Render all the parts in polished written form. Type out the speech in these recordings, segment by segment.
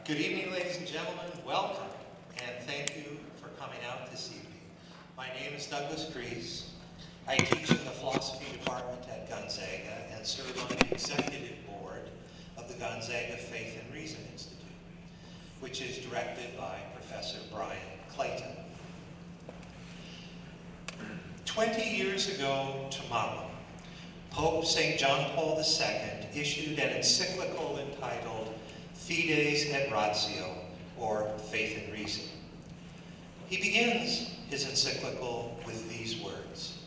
Good evening, ladies and gentlemen. Welcome, and thank you for coming out this evening. My name is Douglas Crease. I teach in the philosophy department at Gonzaga and serve on the executive board of the Gonzaga Faith and Reason Institute, which is directed by Professor Brian Clayton. 20 years ago tomorrow, Pope St. John Paul II issued an encyclical entitled Fides et Ratio, or Faith and Reason. He begins his encyclical with these words: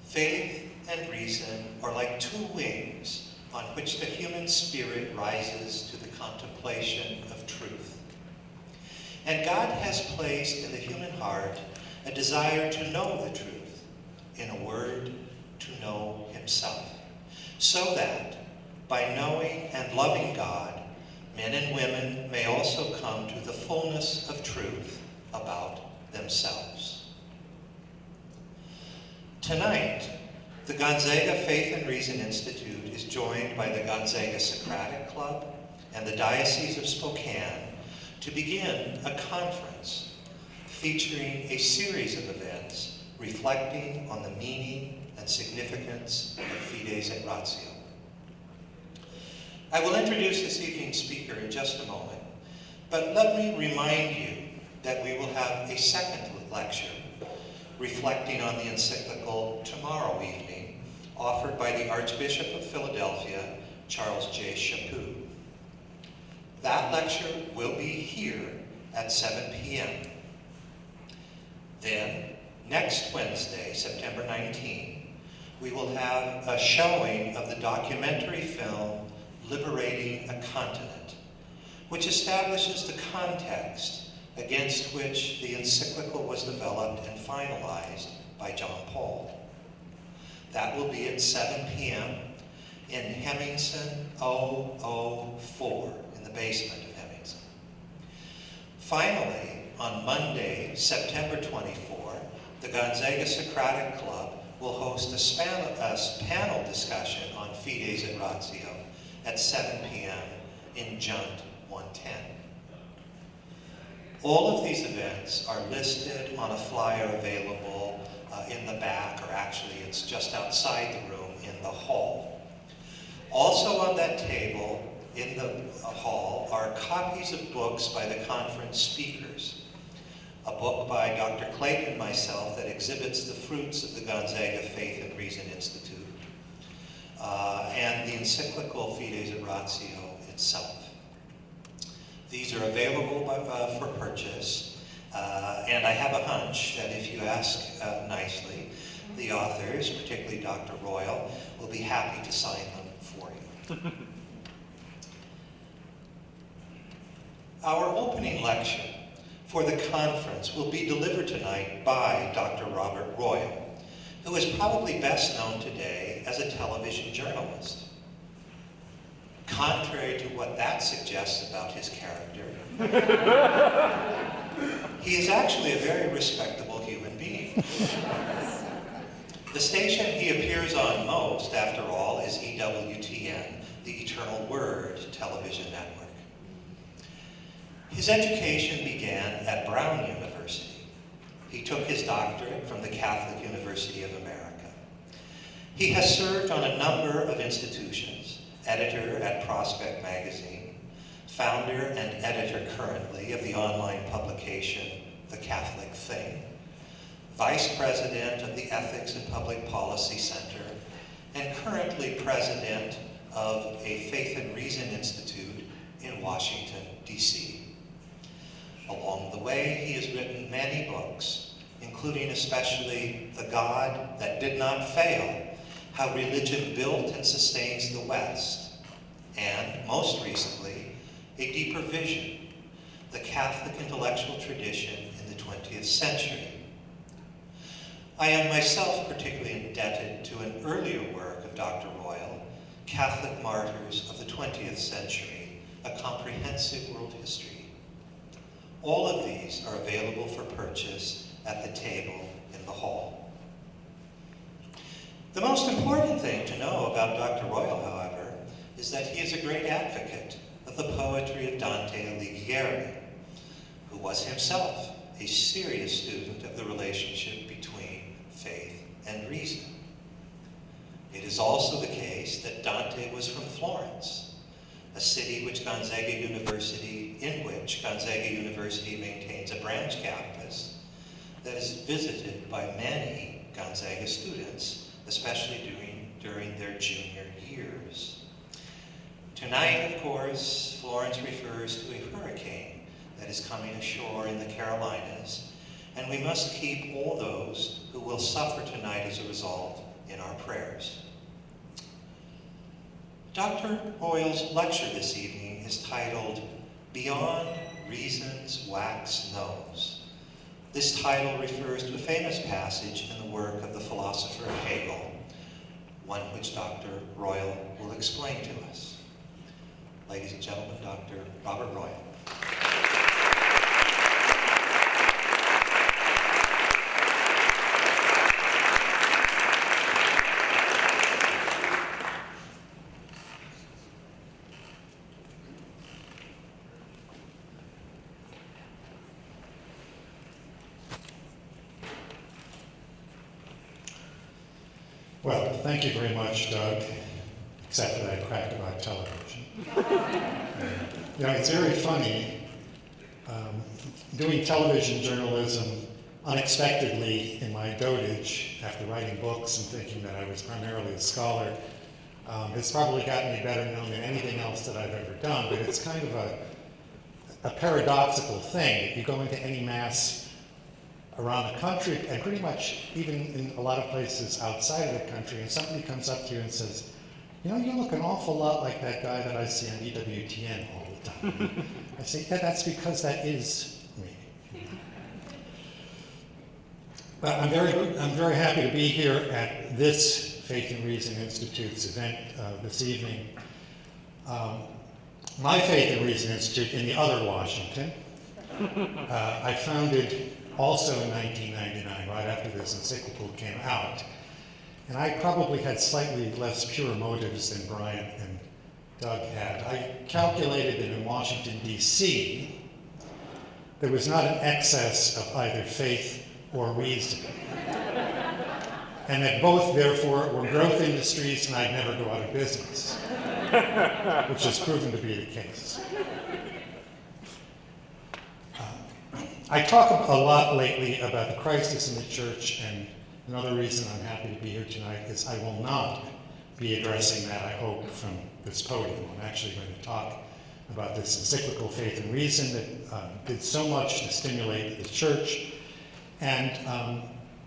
faith and reason are like two wings on which the human spirit rises to the contemplation of truth. And God has placed in the human heart a desire to know the truth, in a word, to know himself, so that by knowing and loving God, men and women may also come to the fullness of truth about themselves. Tonight, the Gonzaga Faith and Reason Institute is joined by the Gonzaga Socratic Club and the Diocese of Spokane to begin a conference featuring a series of events reflecting on the meaning and significance of Fides et Ratio. I will introduce this evening's speaker in just a moment, but let me remind you that we will have a second lecture reflecting on the encyclical tomorrow evening, offered by the Archbishop of Philadelphia, Charles J. Chaput. That lecture will be here at 7 p.m. Then, next Wednesday, September 19, we will have a showing of the documentary film Liberating a Continent, which establishes the context against which the encyclical was developed and finalized by John Paul. That will be at 7 p.m. in Hemmingson 004, in the basement of Hemmingson. Finally, on Monday, September 24, the Gonzaga Socratic Club will host a panel discussion on Fides et Ratio at 7 p.m. in Junt 110. All of these events are listed on a flyer available in the back, or actually it's just outside the room in the hall. Also on that table in the hall are copies of books by the conference speakers. A book by Dr. Clayton and myself that exhibits the fruits of the Gonzaga Faith and Reason Institute, and the encyclical Fides et Ratio itself. These are available for purchase, and I have a hunch that if you ask nicely, the authors, particularly Dr. Royal, will be happy to sign them for you. Our opening lecture for the conference will be delivered tonight by Dr. Robert Royal, who is probably best known today as a television journalist. Contrary to what that suggests about his character, he is actually a very respectable human being. The station he appears on most, after all, is EWTN, the Eternal Word television network. His education began at Brown University. He took his doctorate from the Catholic University of America. He has served on a number of institutions: editor at Prospect Magazine, founder and editor currently of the online publication The Catholic Thing, vice president of the Ethics and Public Policy Center, and currently president of a Faith and Reason Institute in Washington, D.C. Along the way, he has written many books, including especially The God That Did Not Fail, How Religion Built and Sustains the West, and, most recently, A Deeper Vision, The Catholic Intellectual Tradition in the 20th Century. I am myself particularly indebted to an earlier work of Dr. Royal, Catholic Martyrs of the 20th Century, A Comprehensive World History. All of these are available for purchase at the table in the hall. The most important thing to know about Dr. Royal, however, is that he is a great advocate of of the poetry of Dante Alighieri, who was himself a serious student of the relationship between faith and reason. It is also the case that Dante was from Florence, a city in which Gonzaga University maintains a branch campus that is visited by many Gonzaga students, especially during their junior years. Tonight, of course, Florence refers to a hurricane that is coming ashore in the Carolinas, and we must keep all those who will suffer tonight as a result in our prayers. Dr. Royal's lecture this evening is titled, Beyond Reason's Wax Knows. This title refers to a famous passage in the work of the philosopher Hegel, one which Dr. Royal will explain to us. Ladies and gentlemen, Dr. Robert Royal. Well, thank you very much, Doug, except that I cracked about television. It's very funny, doing television journalism unexpectedly in my dotage after writing books and thinking that I was primarily a scholar has probably gotten me better known than anything else that I've ever done, but it's kind of a paradoxical thing. You go into any mass around the country, and pretty much even in a lot of places outside of the country, and somebody comes up to you and says, you look an awful lot like that guy that I see on EWTN all the time. I say, yeah, that's because that is me. But I'm very happy to be here at this Faith and Reason Institute's event this evening. My Faith and Reason Institute in the other Washington, I founded also in 1999, right after this encyclical came out. And I probably had slightly less pure motives than Brian and Doug had. I calculated that in Washington, D.C., there was not an excess of either faith or reason. And that both, therefore, were growth industries and I'd never go out of business, which has proven to be the case. I talk a lot lately about the crisis in the church, and another reason I'm happy to be here tonight is I will not be addressing that, I hope, from this podium. I'm actually going to talk about this encyclical Faith and Reason that did so much to stimulate the church. And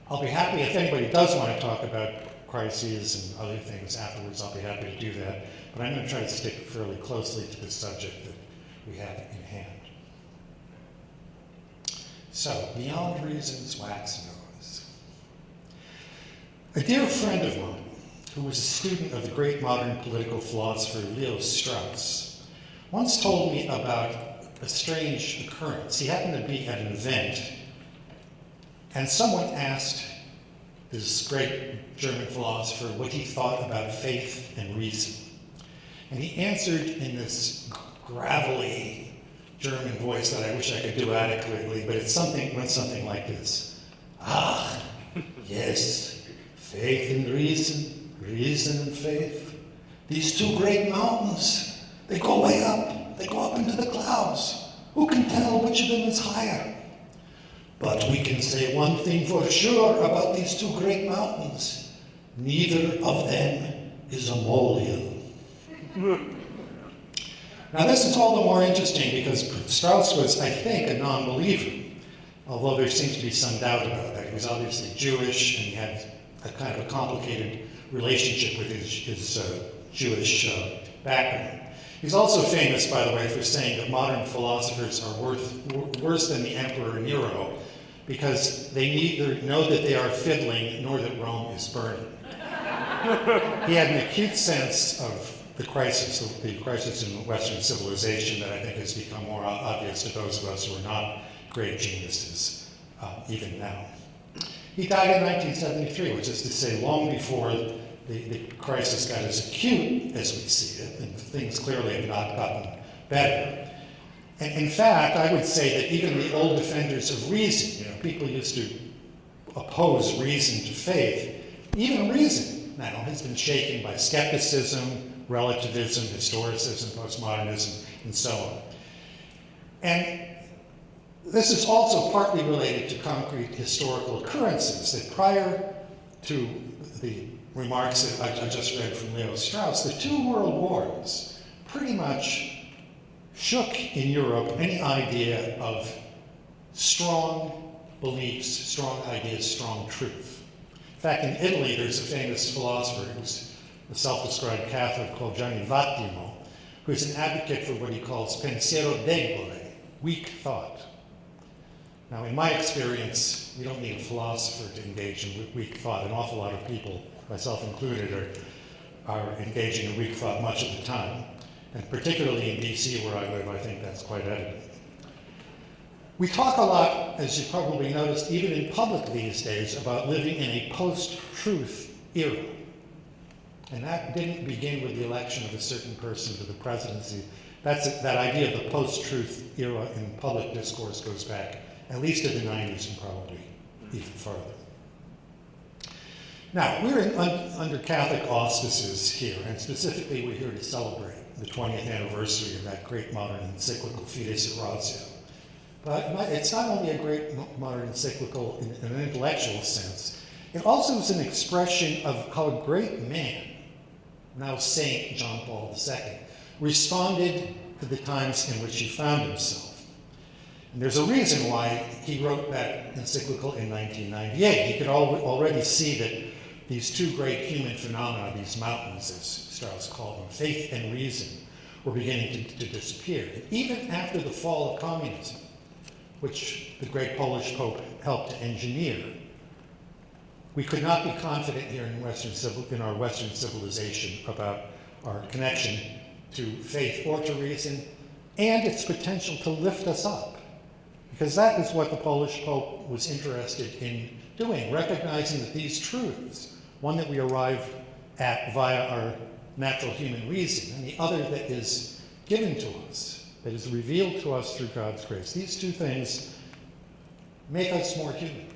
I'll be happy if anybody does want to talk about crises and other things afterwards, I'll be happy to do that. But I'm going to try to stick fairly closely to the subject that we have in hand. So, beyond reason's wax knows. A dear friend of mine, who was a student of the great modern political philosopher Leo Strauss, once told me about a strange occurrence. He happened to be at an event, and someone asked this great German philosopher what he thought about faith and reason. And he answered in this gravelly German voice that I wish I could do adequately, but went something like this. Ah, yes, faith and reason, reason and faith. These two great mountains, they go way up. They go up into the clouds. Who can tell which of them is higher? But we can say one thing for sure about these two great mountains. Neither of them is a molehill. Now this is all the more interesting because Strauss was, I think, a non-believer, although there seems to be some doubt about that. He was obviously Jewish, and he had a kind of a complicated relationship with his Jewish background. He's also famous, by the way, for saying that modern philosophers are worse than the Emperor Nero because they neither know that they are fiddling nor that Rome is burning. He had an acute sense of the crisis in Western civilization that I think has become more obvious to those of us who are not great geniuses, even now. He died in 1973, which is to say long before the crisis got as acute as we see it, and things clearly have not gotten better. And in fact, I would say that even the old defenders of reason, people used to oppose reason to faith, even reason now has been shaken by skepticism, relativism, historicism, postmodernism, and so on. And this is also partly related to concrete historical occurrences, that prior to the remarks that I just read from Leo Strauss, the two world wars pretty much shook in Europe any idea of strong beliefs, strong ideas, strong truth. In fact, in Italy, there's a famous philosopher who's a self-described Catholic called Gianni Vattimo, who's an advocate for what he calls pensiero debole, weak thought. Now, in my experience, we don't need a philosopher to engage in weak thought. An awful lot of people, myself included, are engaging in weak thought much of the time. And particularly in DC, where I live, I think that's quite evident. We talk a lot, as you probably noticed, even in public these days, about living in a post-truth era. And that didn't begin with the election of a certain person to the presidency. That idea of the post-truth era in public discourse goes back at least to the 90s and probably even farther. Now, we're under Catholic auspices here, and specifically we're here to celebrate the 20th anniversary of that great modern encyclical, Fides et Ratio. But it's not only a great modern encyclical in an intellectual sense, it also is an expression of how a great man, now Saint John Paul II, responded to the times in which he found himself. And there's a reason why he wrote that encyclical in 1998. He could already see that these two great human phenomena, these mountains, as Strauss called them, faith and reason, were beginning to disappear. And even after the fall of communism, which the great Polish Pope helped to engineer, we could not be confident here in our Western civilization about our connection to faith or to reason and its potential to lift us up. Because that is what the Polish Pope was interested in doing, recognizing that these truths, one that we arrive at via our natural human reason, and the other that is given to us, that is revealed to us through God's grace, these two things make us more human,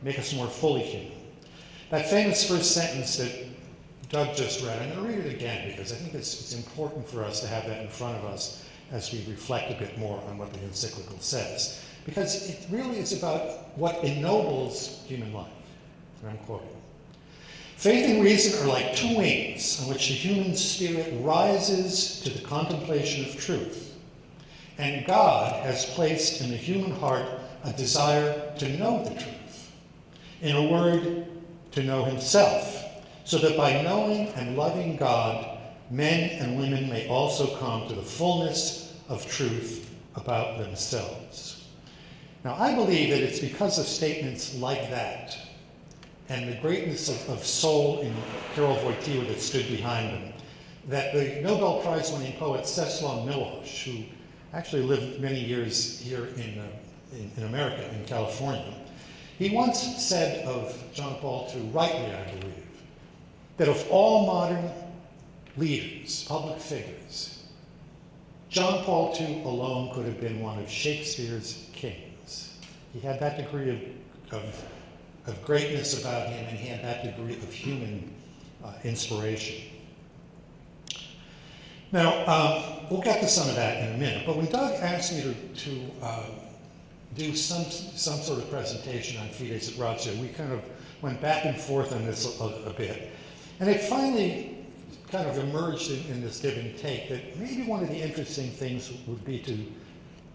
make us more fully human. That famous first sentence that Doug just read, I'm going to read it again because I think it's important for us to have that in front of us as we reflect a bit more on what the encyclical says. Because it really is about what ennobles human life. And I'm quoting. Faith and reason are like two wings on which the human spirit rises to the contemplation of truth. And God has placed in the human heart a desire to know the truth. In a word, to know himself, so that by knowing and loving God, men and women may also come to the fullness of truth about themselves. Now, I believe that it's because of statements like that and the greatness of soul in Karol Wojtyła that stood behind them that the Nobel Prize-winning poet Czesław Miłosz, who actually lived many years here in America, in California, he once said of John Paul II, rightly I believe, that of all modern leaders, public figures, John Paul II alone could have been one of Shakespeare's kings. He had that degree of greatness about him, and he had that degree of human inspiration. Now, we'll get to some of that in a minute, but when Doug asked me to do some sort of presentation on Fides et Ratio, we kind of went back and forth on this a bit. And it finally kind of emerged in this give and take that maybe one of the interesting things would be to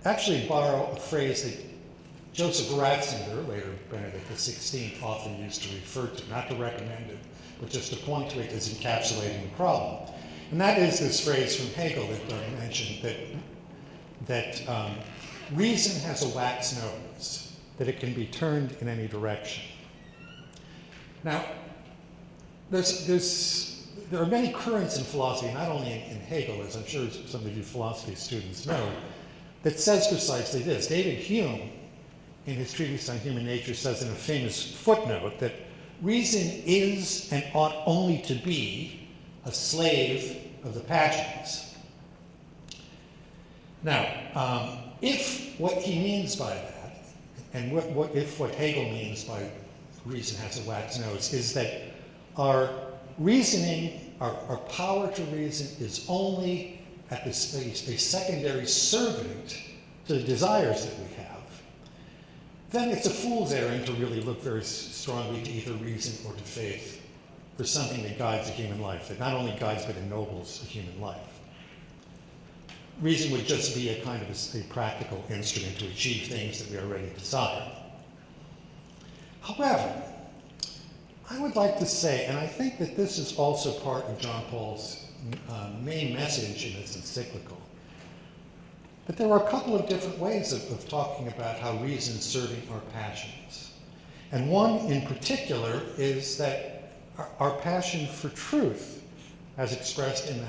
actually borrow a phrase that Joseph Ratzinger, later Benedict XVI, often used to refer to, not to recommend it, but just to point to it as encapsulating the problem. And that is this phrase from Hegel that Doug mentioned, that reason has a wax nose, that it can be turned in any direction. Now, there are many currents in philosophy, not only in Hegel, as I'm sure some of you philosophy students know, that says precisely this. David Hume, in his treatise on human nature, says in a famous footnote that reason is and ought only to be a slave of the passions. Now, if what he means by that, and if what Hegel means by reason has a wax nose, is that our reasoning, our power to reason is only at a secondary servant to the desires that we have, then it's a fool's errand to really look very strongly to either reason or to faith for something that guides a human life, that not only guides but ennobles a human life. Reason would just be a kind of a practical instrument to achieve things that we already desire. However, I would like to say, and I think that this is also part of John Paul's main message in this encyclical, that there are a couple of different ways of talking about how reason is serving our passions. And one in particular is that our passion for truth, as expressed in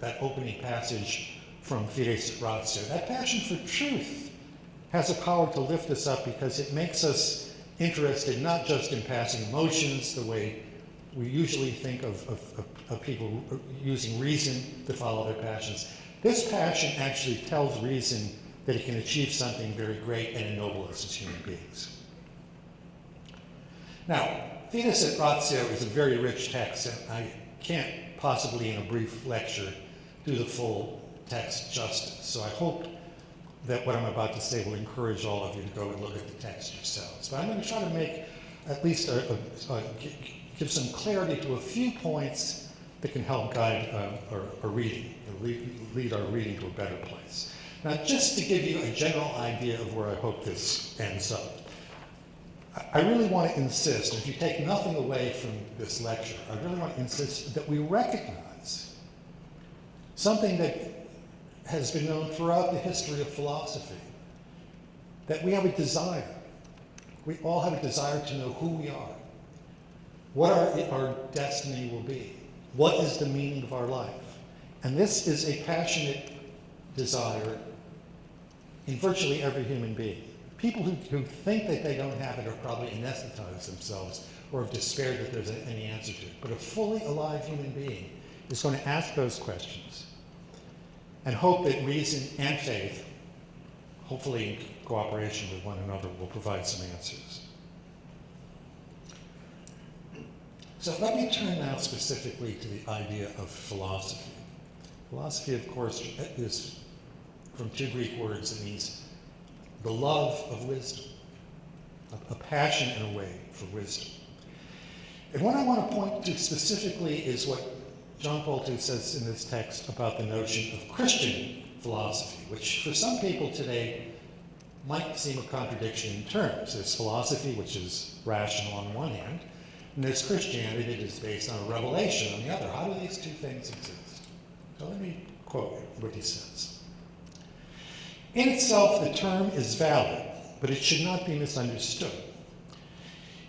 that opening passage from Fides et Ratio, that passion for truth has a power to lift us up because it makes us interested not just in passing emotions, the way we usually think of people using reason to follow their passions. This passion actually tells reason that it can achieve something very great and ennoble us as human beings. Now, Fides et Ratio is a very rich text, and I can't possibly in a brief lecture do the full text justice. So I hope that what I'm about to say will encourage all of you to go and look at the text yourselves. But I'm going to try to make at least give some clarity to a few points that can help guide our reading, and lead our reading to a better place. Now, just to give you a general idea of where I hope this ends up, I really want to insist, if you take nothing away from this lecture, I really want to insist that we recognize something that has been known throughout the history of philosophy, that we have a desire. We all have a desire to know who we are, what our destiny will be, what is the meaning of our life. And this is a passionate desire in virtually every human being. People who think that they don't have it are probably anesthetized themselves or have despaired that there's any answer to it. But a fully alive human being is going to ask those questions and hope that reason and faith, hopefully in cooperation with one another, will provide some answers. So let me turn now specifically to the idea of philosophy. Philosophy, of course, is from two Greek words. It means the love of wisdom, a passion in a way for wisdom. And what I want to point to specifically is what John Paul II says in this text about the notion of Christian philosophy, which for some people today might seem a contradiction in terms. There's philosophy, which is rational on one hand, and there's Christianity that is based on a revelation on the other. How do these two things exist? So let me quote what he says. In itself, the term is valid, but it should not be misunderstood.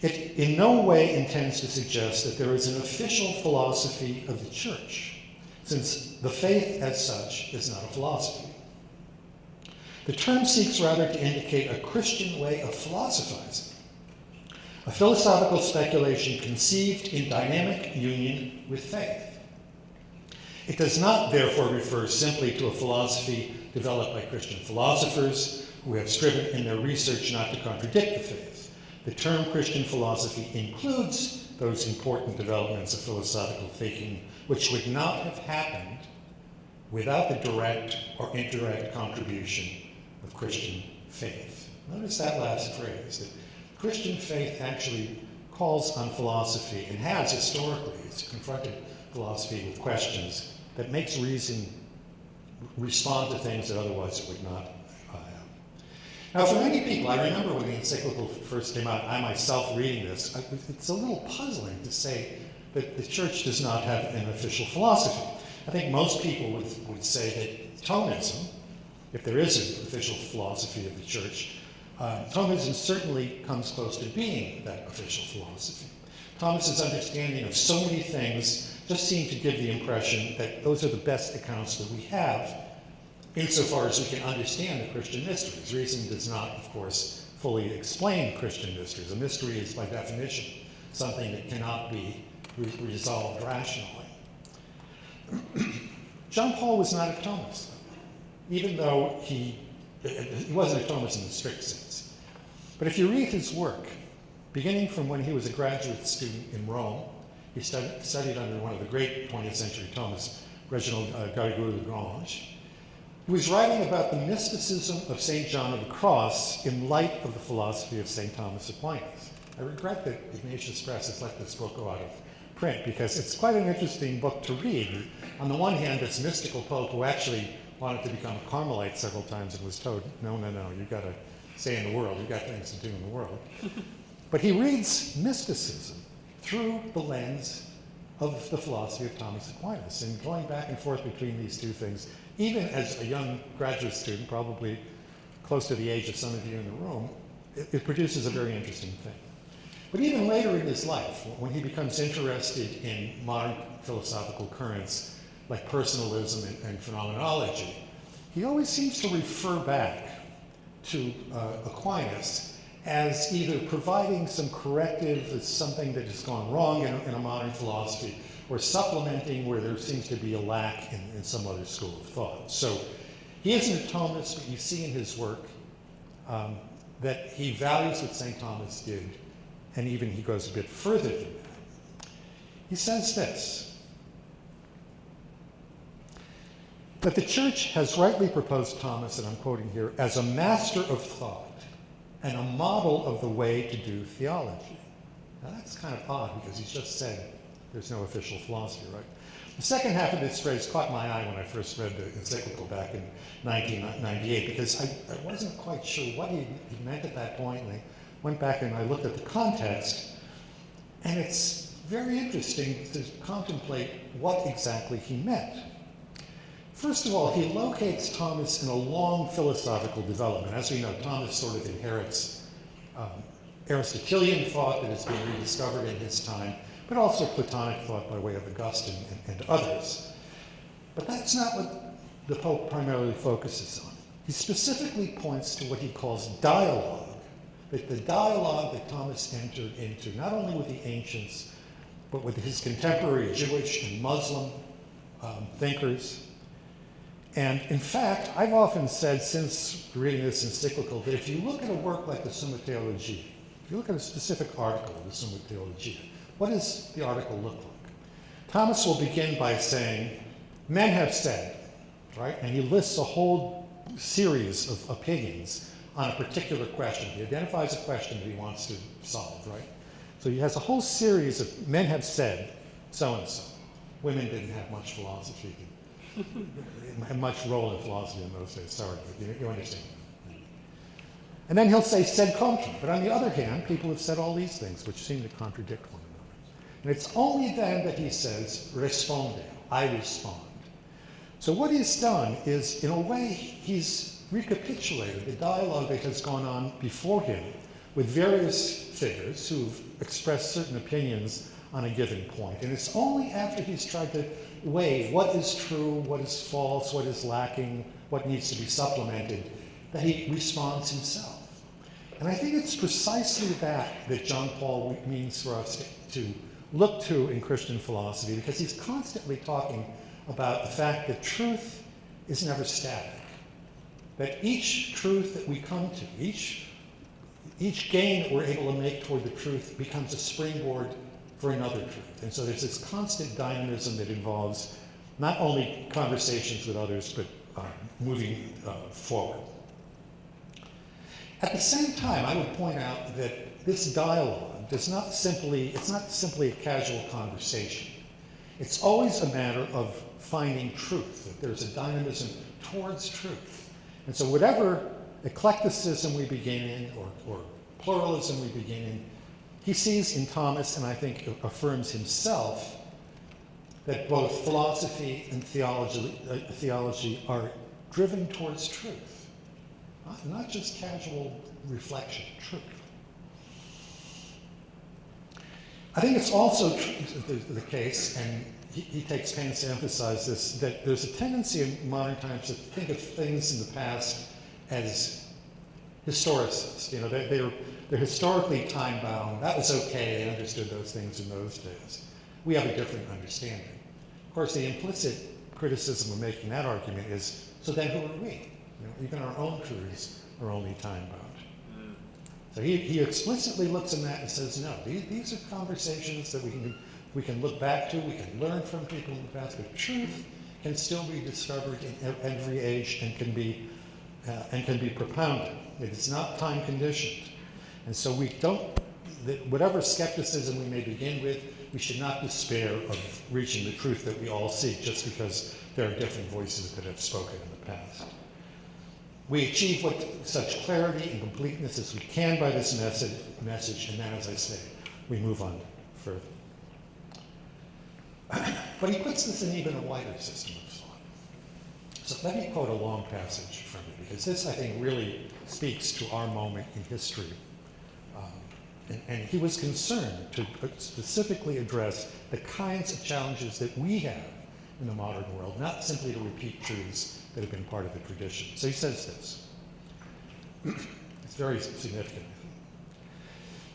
It in no way intends to suggest that there is an official philosophy of the Church, since the faith as such is not a philosophy. The term seeks rather to indicate a Christian way of philosophizing, a philosophical speculation conceived in dynamic union with faith. It does not, therefore, refer simply to a philosophy developed by Christian philosophers who have striven in their research not to contradict the faith. The term Christian philosophy includes those important developments of philosophical thinking which would not have happened without the direct or indirect contribution of Christian faith. Notice that last phrase, that Christian faith actually calls on philosophy and has historically, it's confronted philosophy with questions that makes reason respond to things that otherwise it would not have. Now, for many people, I remember when the encyclical first came out, I myself reading this, it's a little puzzling to say that the Church does not have an official philosophy. I think most people would say that Thomism, if there is an official philosophy of the Church, Thomism certainly comes close to being that official philosophy. Thomas's understanding of so many things just seem to give the impression that those are the best accounts that we have insofar as we can understand the Christian mysteries. Reason does not, of course, fully explain Christian mysteries. A mystery is, by definition, something that cannot be resolved rationally. John Paul was not a Thomist. even though he wasn't a Thomist in the strict sense. But if you read his work, beginning from when he was a graduate student in Rome, he studied under one of the great 20th century Thomists, Reginald Garrigou-Lagrange. He was writing about the mysticism of St. John of the Cross in light of the philosophy of St. Thomas Aquinas. I regret that Ignatius Press has let this book go out of print because it's quite an interesting book to read. On the one hand, this mystical pope who actually wanted to become a Carmelite several times and was told, no, you've got to stay in the world, you've got things to do in the world. But he reads mysticism through the lens of the philosophy of Thomas Aquinas, and going back and forth between these two things, even as a young graduate student, probably close to the age of some of you in the room, it produces a very interesting thing. But even later in his life, when he becomes interested in modern philosophical currents like personalism and phenomenology, he always seems to refer back to Aquinas as either providing some corrective as something that has gone wrong in a modern philosophy, or supplementing where there seems to be a lack in some other school of thought. So he isn't a Thomist, but you see in his work that he values what St. Thomas did, and even he goes a bit further than that. He says this, that the Church has rightly proposed Thomas, and I'm quoting here, as a master of thought and a model of the way to do theology. Now that's kind of odd because he's just said there's no official philosophy, right? The second half of this phrase caught my eye when I first read the encyclical back in 1998 because I wasn't quite sure what he meant at that point, and I went back and I looked at the context, and it's very interesting to contemplate what exactly he meant. First of all, he locates Thomas in a long philosophical development. As we know, Thomas sort of inherits Aristotelian thought that has been rediscovered in his time, but also Platonic thought by way of Augustine and others. But that's not what the Pope primarily focuses on. He specifically points to what he calls dialogue, that the dialogue that Thomas entered into, not only with the ancients, but with his contemporary Jewish and Muslim thinkers. And in fact, I've often said since reading this encyclical that if you look at a work like the Summa Theologiae, if you look at a specific article of the Summa Theologiae, what does the article look like? Thomas will begin by saying, men have said, right? And he lists a whole series of opinions on a particular question. He identifies a question that he wants to solve, right? So he has a whole series of men have said so-and-so. Women didn't have much philosophy. Had much role in philosophy in those days, sorry, but you understand. And then he'll say sed contra, but on the other hand, people have said all these things which seem to contradict one another. And it's only then that he says, responde, I respond. So what he's done is, in a way, he's recapitulated the dialogue that has gone on before him with various figures who've expressed certain opinions on a given point. And it's only after he's tried to weigh what is true, what is false, what is lacking, what needs to be supplemented, that he responds himself. And I think it's precisely that John Paul means for us to look to in Christian philosophy, because he's constantly talking about the fact that truth is never static, that each truth that we come to, each gain that we're able to make toward the truth becomes a springboard for another truth. And so there's this constant dynamism that involves not only conversations with others, but moving forward. At the same time, I would point out that this dialogue it's not simply a casual conversation. It's always a matter of finding truth, that there's a dynamism towards truth. And so whatever eclecticism we begin in, or pluralism we begin in, he sees in Thomas, and I think affirms himself, that both philosophy and theology are driven towards truth. Not just casual reflection, truth. I think it's also the case, and he takes pains to emphasize this, that there's a tendency in modern times to think of things in the past as historicists. You know, they're historically time-bound. That was okay. They understood those things in those days. We have a different understanding. Of course, the implicit criticism of making that argument is, so then who are we? You know, even our own truths are only time-bound. So he explicitly looks in that and says, no, these are conversations that we can look back to, we can learn from people in the past, but truth can still be discovered in every age and can be propounded. It is not time conditioned. And so whatever skepticism we may begin with, we should not despair of reaching the truth that we all seek just because there are different voices that have spoken in the past. We achieve such clarity and completeness as we can by this message, and then, as I say, we move on further. But he puts this in even a wider system of thought. So let me quote a long passage from it, because this, I think, really speaks to our moment in history. And he was concerned to specifically address the kinds of challenges that we have in the modern world, not simply to repeat truths that have been part of the tradition. So he says this. It's very significant.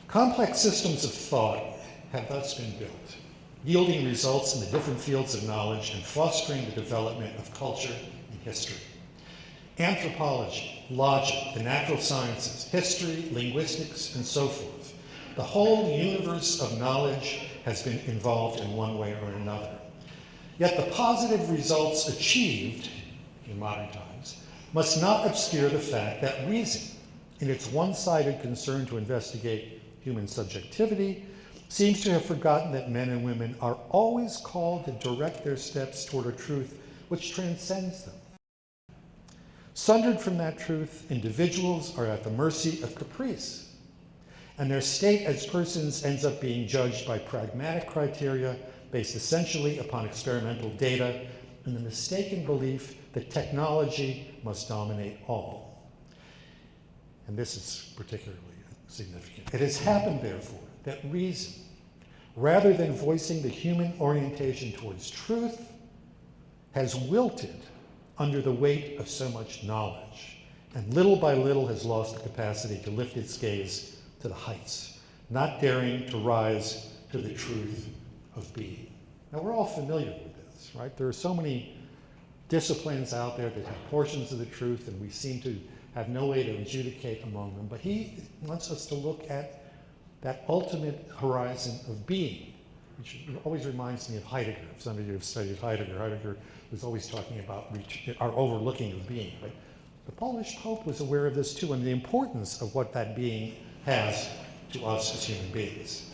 Complex systems of thought have thus been built, yielding results in the different fields of knowledge and fostering the development of culture and history. Anthropology, logic, the natural sciences, history, linguistics, and so forth. The whole universe of knowledge has been involved in one way or another. Yet the positive results achieved in modern times must not obscure the fact that reason, in its one-sided concern to investigate human subjectivity, seems to have forgotten that men and women are always called to direct their steps toward a truth which transcends them. Sundered from that truth, individuals are at the mercy of caprice, and their state as persons ends up being judged by pragmatic criteria based essentially upon experimental data and the mistaken belief that technology must dominate all. And this is particularly significant. It has happened, therefore, that reason, rather than voicing the human orientation towards truth, has wilted under the weight of so much knowledge, and little by little has lost the capacity to lift its gaze to the heights, not daring to rise to the truth of being. Now, we're all familiar with this, right? There are so many disciplines out there that have portions of the truth, and we seem to have no way to adjudicate among them. But he wants us to look at that ultimate horizon of being, which always reminds me of Heidegger. If some of you have studied Heidegger, Heidegger was always talking about our overlooking of being. But the Polish Pope was aware of this too, and the importance of what that being has to us as human beings.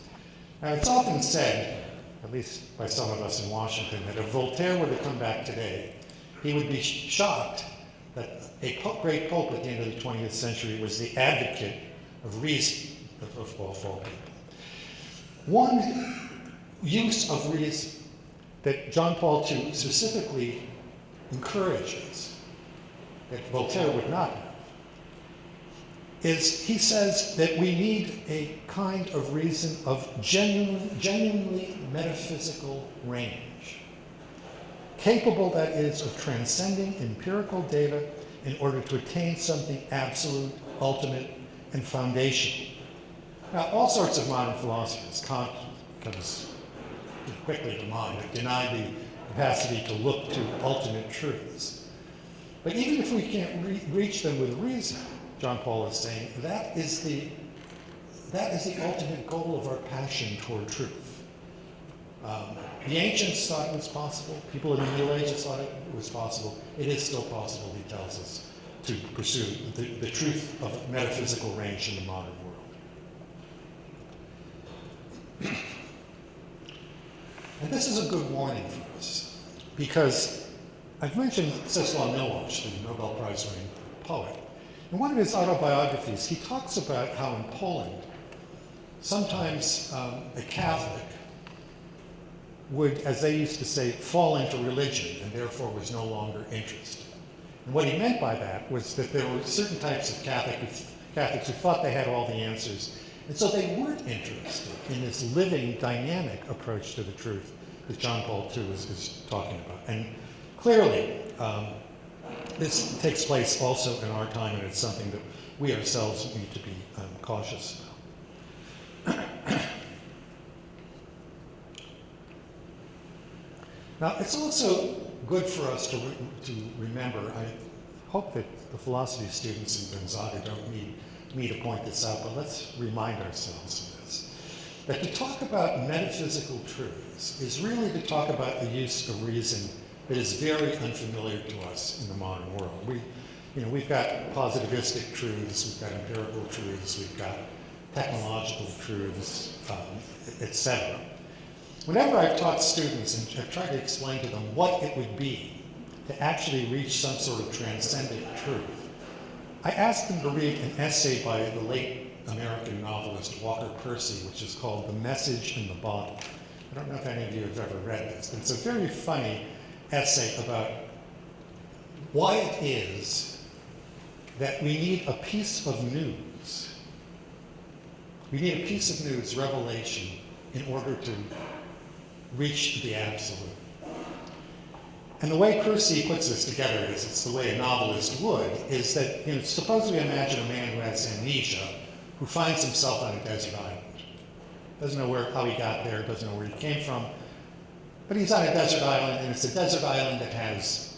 Now, it's often said, at least by some of us in Washington, that if Voltaire were to come back today, he would be shocked that a great pope at the end of the 20th century was the advocate of reason, of all people. One use of reason that John Paul II specifically encourages, that Voltaire would not have, is he says that we need a kind of reason of genuinely metaphysical range, capable, that is, of transcending empirical data in order to attain something absolute, ultimate, and foundational. Now, all sorts of modern philosophers, Kant comes quickly to mind, have denied the capacity to look to ultimate truths. But even if we can't reach them with reason, John Paul is saying, that is the ultimate goal of our passion toward truth. The ancients thought it was possible. People in the Middle Ages thought it was possible. It is still possible, he tells us, to pursue the truth of metaphysical range in the modern world. And this is a good warning for us, because I've mentioned Czesław Miłosz, the Nobel Prize-winning poet. In one of his autobiographies, he talks about how in Poland, sometimes a Catholic would, as they used to say, fall into religion and therefore was no longer interested. And what he meant by that was that there were certain types of Catholics who thought they had all the answers, and so they weren't interested in this living, dynamic approach to the truth that John Paul II is talking about. And clearly, this takes place also in our time, and it's something that we ourselves need to be cautious about. Now, it's also good for us to remember. I hope that the philosophy students in Gonzaga don't need me to point this out, but let's remind ourselves of this. That to talk about metaphysical truths is really to talk about the use of reason that is very unfamiliar to us in the modern world. We've got positivistic truths, we've got empirical truths, we've got technological truths, etc. Whenever I've taught students and I've tried to explain to them what it would be to actually reach some sort of transcendent truth, I ask them to read an essay by the late American novelist Walker Percy, which is called The Message in the Bottle. I don't know if any of you have ever read this, but it's a very funny essay about why it is that we need a piece of news. We need a piece of news, revelation, in order to reach the absolute. And the way Percy puts this together is, it's the way a novelist would, is that, suppose we imagine a man who has amnesia, who finds himself on a desert island. Doesn't know how he got there, doesn't know where he came from, but he's on a desert island, and it's a desert island that has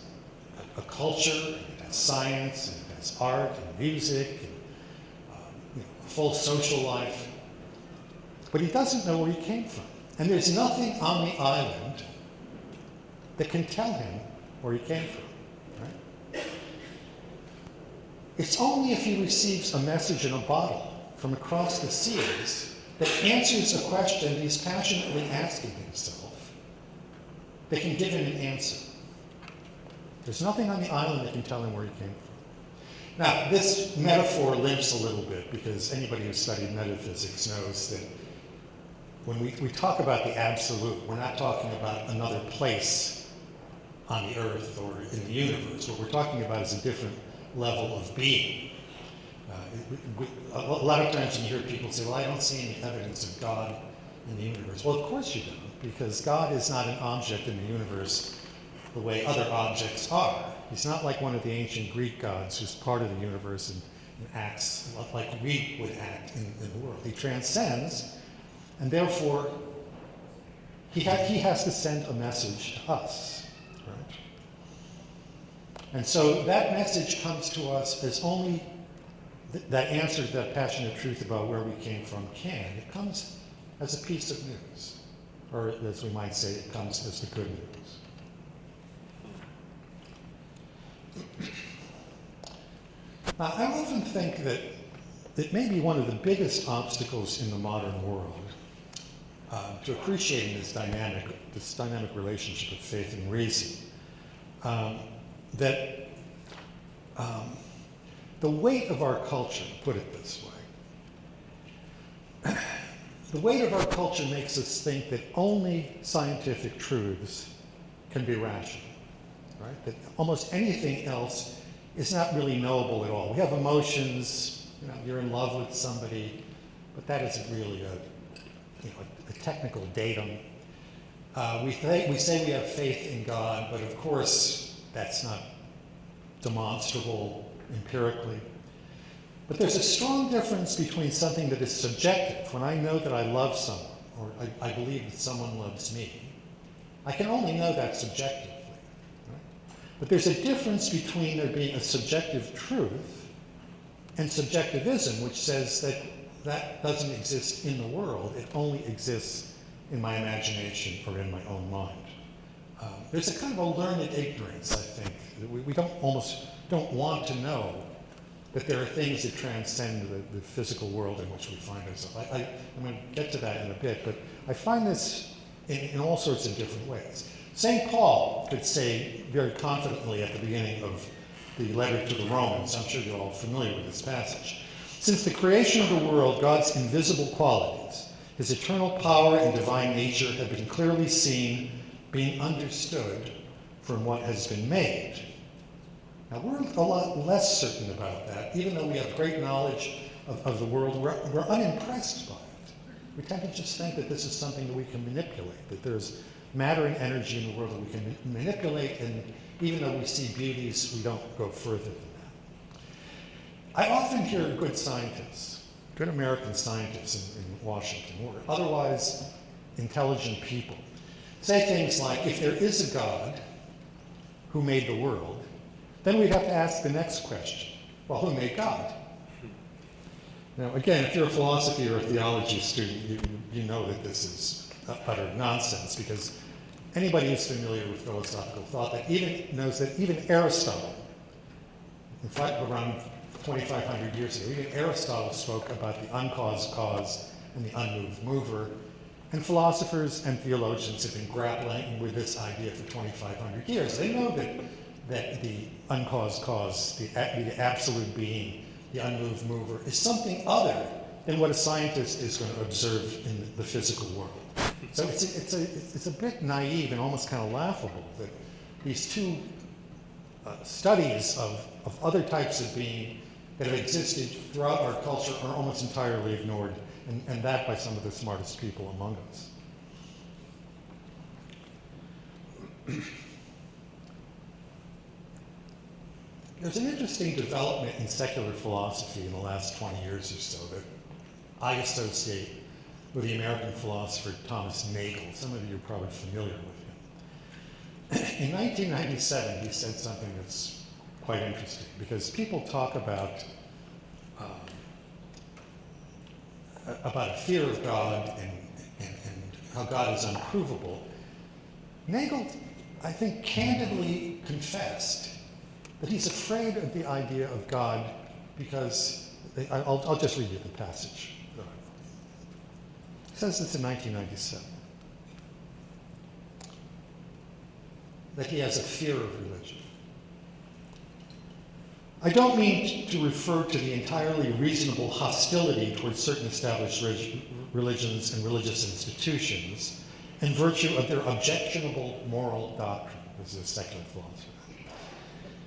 a culture, and it has science, and it has art, and music, and a full social life. But he doesn't know where he came from. And there's nothing on the island that can tell him where he came from. Right? It's only if he receives a message in a bottle from across the seas that answers a question he's passionately asking himself that can give him an answer. There's nothing on the island that can tell him where he came from. Now, this metaphor limps a little bit because anybody who's studied metaphysics knows that when we talk about the absolute, we're not talking about another place on the earth or in the universe. What we're talking about is a different level of being. A lot of times you hear people say, well, I don't see any evidence of God in the universe. Well, of course you don't, because God is not an object in the universe the way other objects are. He's not like one of the ancient Greek gods who's part of the universe and acts like we would act in the world. He transcends, and therefore he has to send a message to us. Right? And so that message comes to us as only that answer to that passionate truth about where we came from can. It comes as a piece of news, or as we might say, it comes as the good news. Now, I often think that it may be one of the biggest obstacles in the modern world to appreciating this dynamic relationship of faith and reason, that the weight of our culture, put it this way, the weight of our culture makes us think that only scientific truths can be rational, right? That almost anything else is not really knowable at all. We have emotions, you're in love with somebody, but that isn't really a technical datum. We say we have faith in God, but of course that's not demonstrable empirically. But there's a strong difference between something that is subjective. When I know that I love someone, or I believe that someone loves me, I can only know that subjectively. Right? But there's a difference between there being a subjective truth and subjectivism, which says that that doesn't exist in the world, it only exists in my imagination or in my own mind. There's a kind of a learned ignorance, I think. We almost don't want to know that there are things that transcend the physical world in which we find ourselves. I'm going to get to that in a bit, but I find this in all sorts of different ways. St. Paul could say very confidently at the beginning of the letter to the Romans, I'm sure you're all familiar with this passage, since the creation of the world, God's invisible qualities, his eternal power and divine nature have been clearly seen, being understood from what has been made. Now, we're a lot less certain about that. Even though we have great knowledge of the world, we're unimpressed by it. We tend to just think that this is something that we can manipulate, that there's matter and energy in the world that we can manipulate, and even though we see beauties, we don't go further than that. I often hear good scientists, good American scientists in Washington, or otherwise intelligent people, say things like, if there is a God, who made the world, then we'd have to ask the next question. Well, who made God? Now, again, if you're a philosophy or a theology student, you know that this is utter nonsense, because anybody who's familiar with philosophical thought knows that even Aristotle, in fact, around 2,500 years ago, even Aristotle spoke about the uncaused cause and the unmoved mover, and philosophers and theologians have been grappling with this idea for 2,500 years. They know that the uncaused cause, the absolute being, the unmoved mover, is something other than what a scientist is going to observe in the physical world. So it's a bit naive and almost kind of laughable that these two studies of other types of being that have existed throughout our culture are almost entirely ignored, and that by some of the smartest people among us. There's an interesting development in secular philosophy in the last 20 years or so that I associate with the American philosopher Thomas Nagel. Some of you are probably familiar with him. In 1997, he said something that's quite interesting, because people talk about a fear of God and how God is unprovable. Nagel, I think, candidly confessed that he's afraid of the idea of God because, I'll just read you the passage. He says this in 1997, that he has a fear of religion. I don't mean to refer to the entirely reasonable hostility towards certain established religions and religious institutions in virtue of their objectionable moral doctrine. This is a secular philosopher.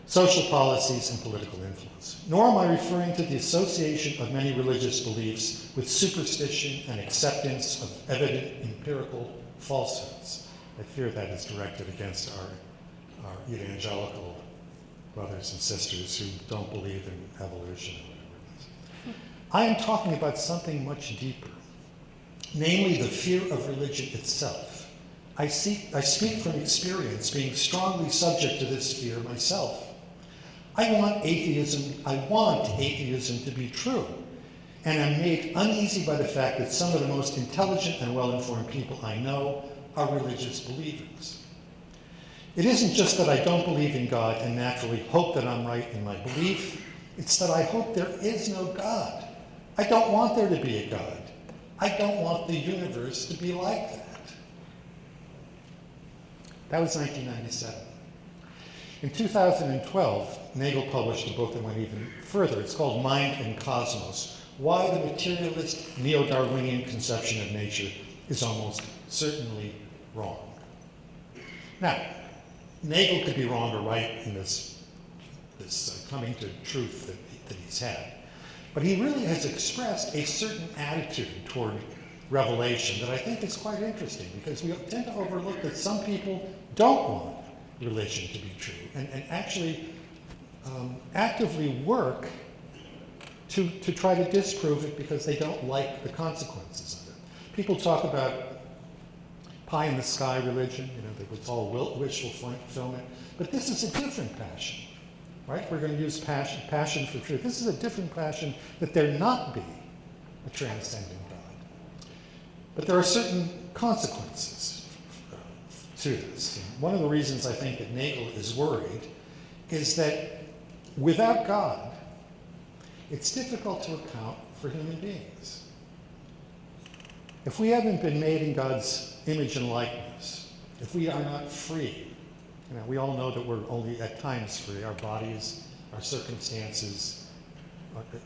Social policies and political influence. Nor am I referring to the association of many religious beliefs with superstition and acceptance of evident empirical falsehoods. I fear that is directed against our evangelical brothers and sisters who don't believe in evolution or whatever it is. I am talking about something much deeper, namely the fear of religion itself. I speak from experience, being strongly subject to this fear myself. I want atheism to be true, and am made uneasy by the fact that some of the most intelligent and well-informed people I know are religious believers. It isn't just that I don't believe in God and naturally hope that I'm right in my belief, it's that I hope there is no God. I don't want there to be a God. I don't want the universe to be like that. That was 1997. In 2012, Nagel published a book that went even further. It's called Mind and Cosmos: Why the Materialist Neo-Darwinian Conception of Nature is Almost Certainly Wrong. Now, Nagel could be wrong or right in this coming to truth that he's had, but he really has expressed a certain attitude toward revelation that I think is quite interesting, because we tend to overlook that some people don't want religion to be true and actually actively work to try to disprove it because they don't like the consequences of it. People talk about pie in the sky religion, it's all wishful fulfillment, but this is a different passion, right? We're going to use passion for truth. This is a different passion, that there not be a transcendent God. But there are certain consequences to this. And one of the reasons I think that Nagel is worried is that without God, it's difficult to account for human beings. If we haven't been made in God's image and likeness, if we are not free, we all know that we're only at times free. Our bodies, our circumstances,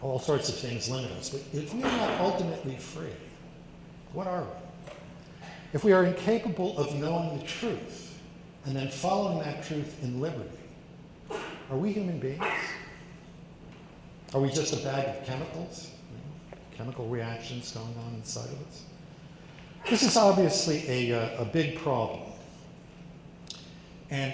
all sorts of things limit us. But if we are not ultimately free, what are we? If we are incapable of knowing the truth and then following that truth in liberty, are we human beings? Are we just a bag of chemicals? Chemical reactions going on inside of us? This is obviously a big problem. And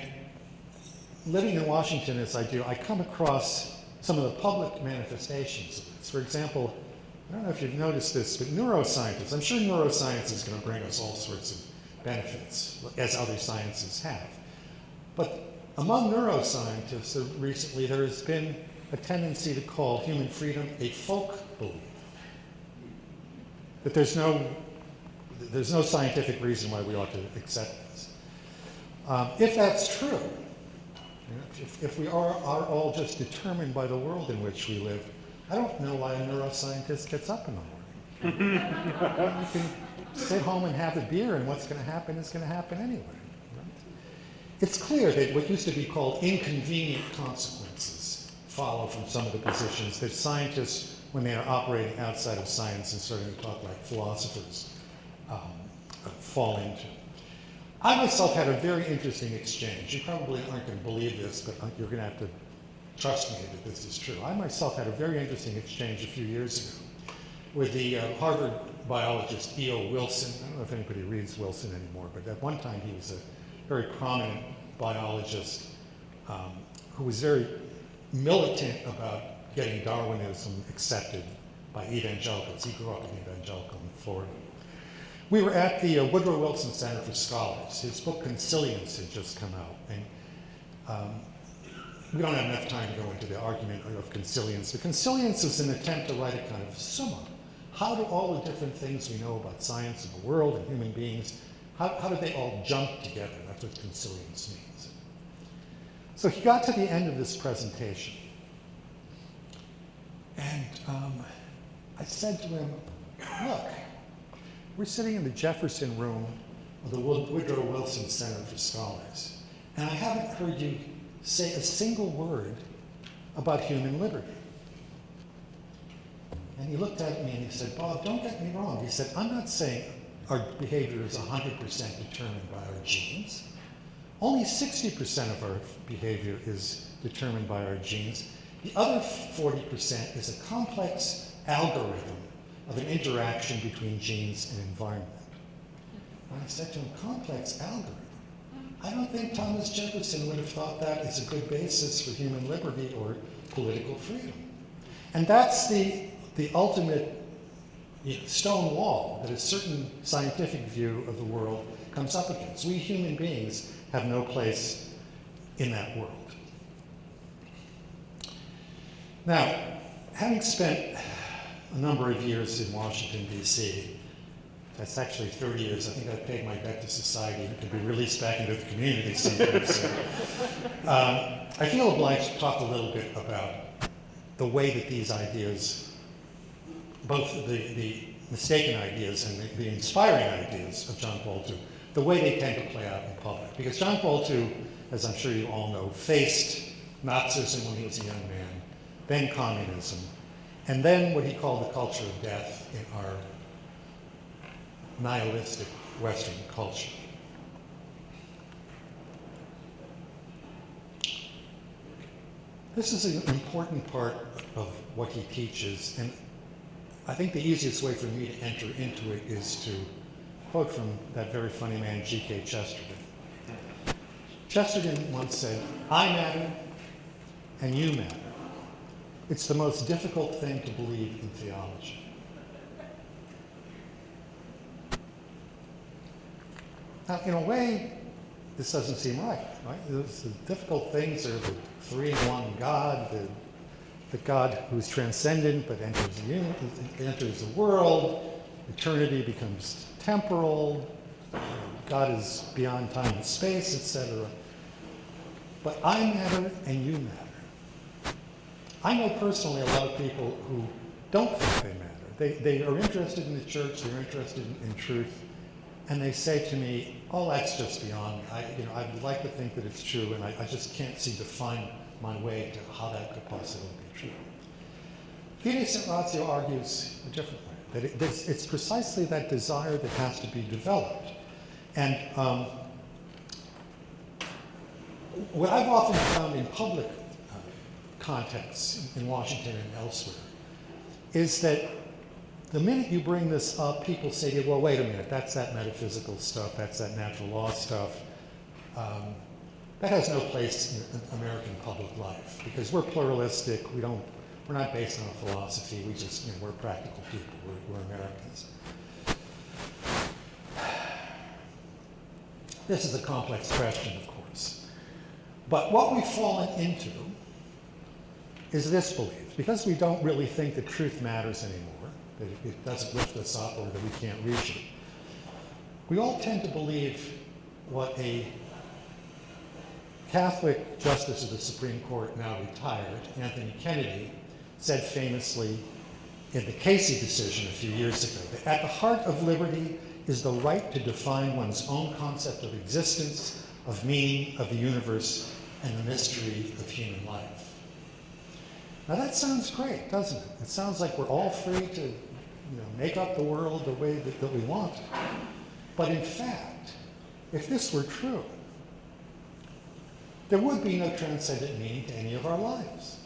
living in Washington as I do, I come across some of the public manifestations of this. For example, I don't know if you've noticed this, but neuroscientists, I'm sure neuroscience is going to bring us all sorts of benefits, as other sciences have. But Among neuroscientists, recently there has been a tendency to call human freedom a folk belief. That there's no scientific reason why we ought to accept this. If that's true, if we are all just determined by the world in which we live, I don't know why a neuroscientist gets up in the morning. You can sit home and have a beer, and what's going to happen is going to happen anyway. Right? It's clear that what used to be called inconvenient consequences follow from some of the positions that scientists, when they are operating outside of science and starting to talk like philosophers, fall into. I myself had a very interesting exchange. You probably aren't going to believe this, but you're going to have to trust me that this is true. I myself had a very interesting exchange a few years ago with the Harvard biologist E.O. Wilson. I don't know if anybody reads Wilson anymore, but at one time he was a very prominent biologist who was very militant about getting Darwinism accepted by evangelicals. He grew up an evangelical in Florida. We were at the Woodrow Wilson Center for Scholars. His book Consilience had just come out, and we don't have enough time to go into the argument of consilience. The consilience is an attempt to write a kind of summa. How do all the different things we know about science and the world and human beings, how do they all jump together? That's what consilience means. So he got to the end of this presentation, and I said to him, look, we're sitting in the Jefferson Room of the Woodrow Wilson Center for Scholars, and I haven't heard you say a single word about human liberty. And he looked at me and he said, Bob, don't get me wrong. He said, I'm not saying our behavior is 100% determined by our genes. Only 60% of our behavior is determined by our genes. The other 40% is a complex algorithm of an interaction between genes and environment. And I said to him, complex algorithm? I don't think Thomas Jefferson would have thought that is a good basis for human liberty or political freedom. And that's the ultimate stone wall that a certain scientific view of the world comes up against. We human beings have no place in that world. Now, having spent a number of years in Washington, D.C., that's actually 30 years. I think I've paid my debt to society and could be released back into the community sometime soon. I feel obliged to talk a little bit about the way that these ideas, both the mistaken ideas and the inspiring ideas of John Paul II, the way they tend to play out in public. Because John Paul II, as I'm sure you all know, faced Nazism when he was a young man, then communism, and then what he called the culture of death in our nihilistic Western culture. This is an important part of what he teaches, and I think the easiest way for me to enter into it is to quote from that very funny man, G.K. Chesterton. Chesterton once said, I matter and you matter. It's the most difficult thing to believe in theology. Now, in a way, this doesn't seem right? The difficult things are the three-in-one God, the God who's transcendent but enters the world, eternity becomes temporal, God is beyond time and space, etc. But I matter and you matter. I know personally a lot of people who don't think they matter. They are interested in the church, they're interested in truth, and they say to me, oh, that's just beyond me. I would like to think that it's true, and I just can't seem to find my way to how that could possibly be true. Fide St. Ratio argues a different way, that it's precisely that desire that has to be developed. And what I've often found in public contexts in Washington and elsewhere is that the minute you bring this up, people say to you, well, wait a minute, that's that metaphysical stuff, that's that natural law stuff. That has no place in American public life because we're pluralistic, we're not based on a philosophy, we're practical people, we're Americans. This is a complex question, of course. But what we've fallen into is this belief. Because we don't really think that truth matters anymore, that it doesn't lift us up or that we can't reach it, we all tend to believe what a Catholic Justice of the Supreme Court, now retired, Anthony Kennedy, said famously in the Casey decision a few years ago, that at the heart of liberty is the right to define one's own concept of existence, of meaning, of the universe, and the mystery of human life. Now that sounds great, doesn't it? It sounds like we're all free to make up the world the way that we want. But in fact, if this were true, there would be no transcendent meaning to any of our lives.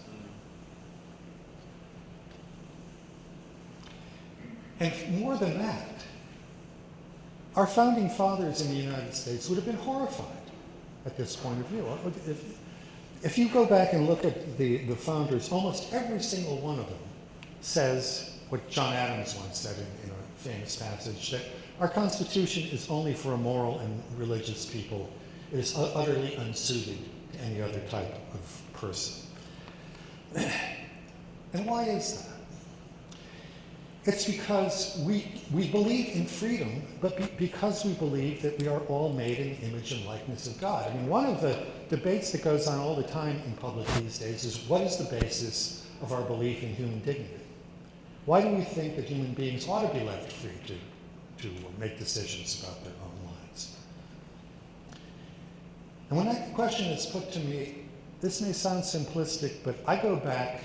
And more than that, our founding fathers in the United States would have been horrified at this point of view. If you go back and look at the founders, almost every single one of them says what John Adams once said in a famous passage, that our Constitution is only for a moral and religious people. It is utterly unsuited to any other type of person. And why is that? It's because we believe in freedom, but because we believe that we are all made in the image and likeness of God. I mean, one of the debates that goes on all the time in public these days is, what is the basis of our belief in human dignity? Why do we think that human beings ought to be left free to make decisions about their own lives? And when that question is put to me, this may sound simplistic, but I go back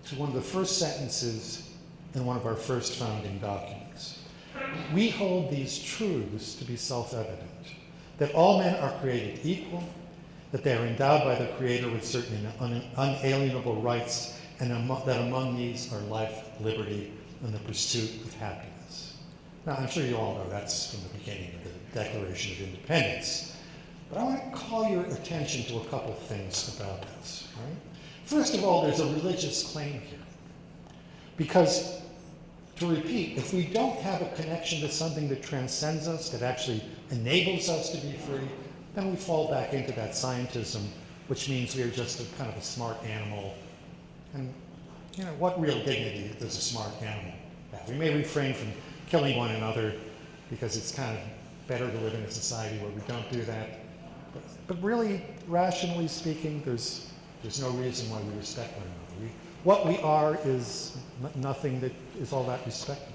to one of the first sentences in one of our first founding documents. We hold these truths to be self-evident, that all men are created equal, that they are endowed by the Creator with certain unalienable rights, and that among these are life, liberty, and the pursuit of happiness. Now, I'm sure you all know that's from the beginning of the Declaration of Independence. But I want to call your attention to a couple things about this. Right? First of all, there's a religious claim here. Because, to repeat, if we don't have a connection to something that transcends us, that actually enables us to be free, then we fall back into that scientism, which means we are just a kind of a smart animal. And, what real dignity does a smart animal have? We may refrain from killing one another because it's kind of better to live in a society where we don't do that. But really, rationally speaking, there's no reason why we respect one another. What we are is nothing that is all that respectable.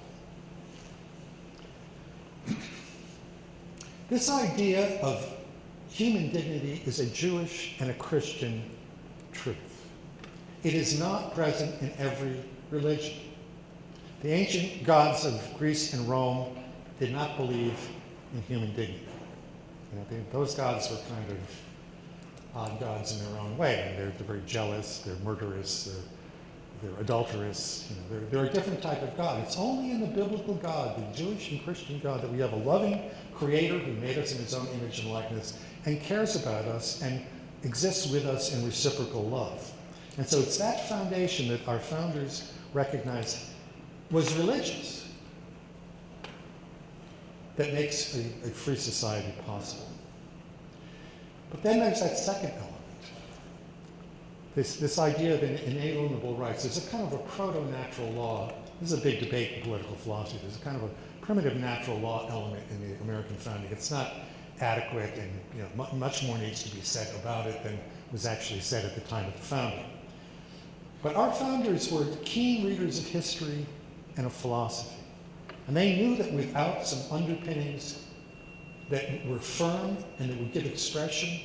This idea of human dignity is a Jewish and a Christian truth. It is not present in every religion. The ancient gods of Greece and Rome did not believe in human dignity. Those gods were kind of odd gods in their own way. They're very jealous, they're murderous, they're adulterous. They're a different type of God. It's only in the biblical God, the Jewish and Christian God, that we have a loving Creator who made us in His own image and likeness and cares about us and exists with us in reciprocal love. And so it's that foundation that our founders recognized was religious that makes a free society possible. But then there's that second element. This idea of inalienable rights. There's a kind of a proto-natural law. This is a big debate in political philosophy. There's a kind of a primitive natural law element in the American founding. It's not adequate, and much more needs to be said about it than was actually said at the time of the founding. But our founders were keen readers of history and of philosophy. And they knew that without some underpinnings that were firm and that would give expression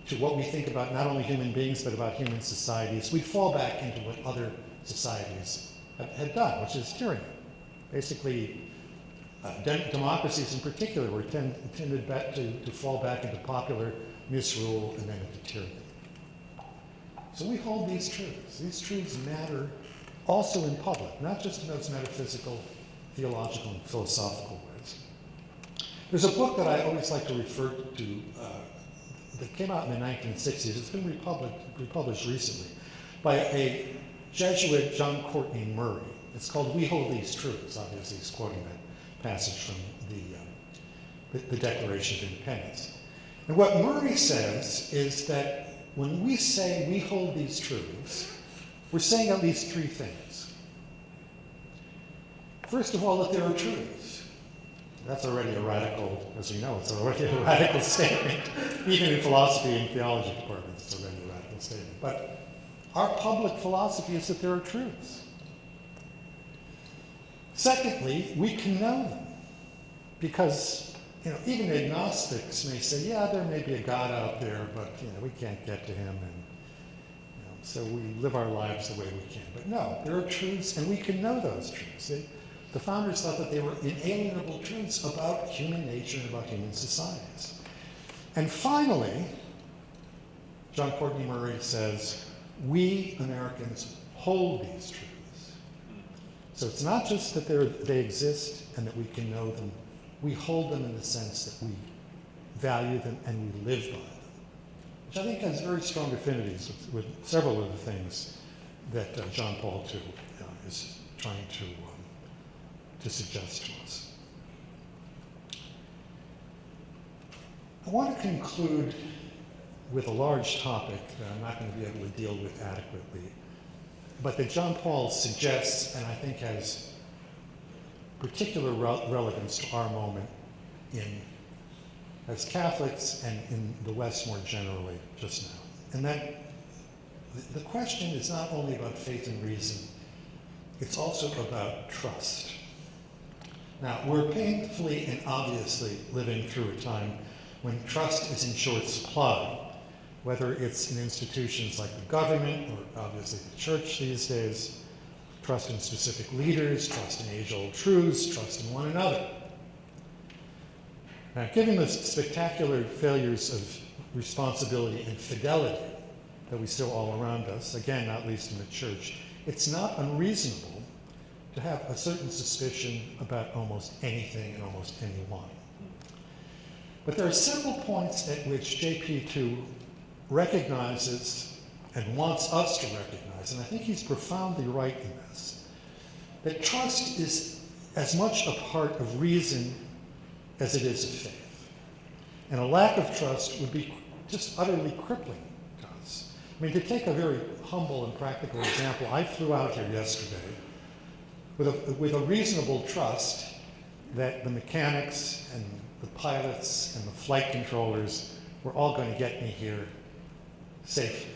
to what we think about not only human beings, but about human societies, we'd fall back into what other societies had done, which is tyranny. Basically, democracies in particular were tended back to fall back into popular misrule and then into tyranny. So we hold these truths. These truths matter also in public, not just in those metaphysical, theological, and philosophical ways. There's a book that I always like to refer to that came out in the 1960s. It's been republished recently by a Jesuit, John Courtney Murray. It's called We Hold These Truths. Obviously, he's quoting that passage from the Declaration of Independence. And what Murray says is that when we say we hold these truths, we're saying at least three things. First of all, that there are truths. That's already a radical, as we know, it's already a radical statement. Even in philosophy and theology departments, it's already a radical statement. But our public philosophy is that there are truths. Secondly, we can know them. Because, even agnostics may say, yeah, there may be a God out there, but, we can't get to him, and, so we live our lives the way we can. But no, there are truths, and we can know those truths. The founders thought that they were inalienable truths about human nature and about human societies. And finally, John Courtney Murray says, we Americans hold these truths. So it's not just that they exist and that we can know them. We hold them in the sense that we value them and we live by them, which I think has very strong affinities with several of the things that John Paul II is trying to suggest to us. I want to conclude with a large topic that I'm not going to be able to deal with adequately, but that John Paul suggests and I think has particular relevance to our moment as Catholics and in the West more generally just now. And that the question is not only about faith and reason, it's also about trust. Now, we're painfully and obviously living through a time when trust is in short supply, whether it's in institutions like the government or obviously the church these days, trust in specific leaders, trust in age-old truths, trust in one another. Now, given the spectacular failures of responsibility and fidelity that we see all around us, again, not least in the church, it's not unreasonable to have a certain suspicion about almost anything and almost anyone. But there are several points at which JP2 recognizes and wants us to recognize, and I think he's profoundly right in this, that trust is as much a part of reason as it is of faith. And a lack of trust would be just utterly crippling to us. I mean, to take a very humble and practical example, I flew out here yesterday with a reasonable trust that the mechanics and the pilots and the flight controllers were all going to get me here safely.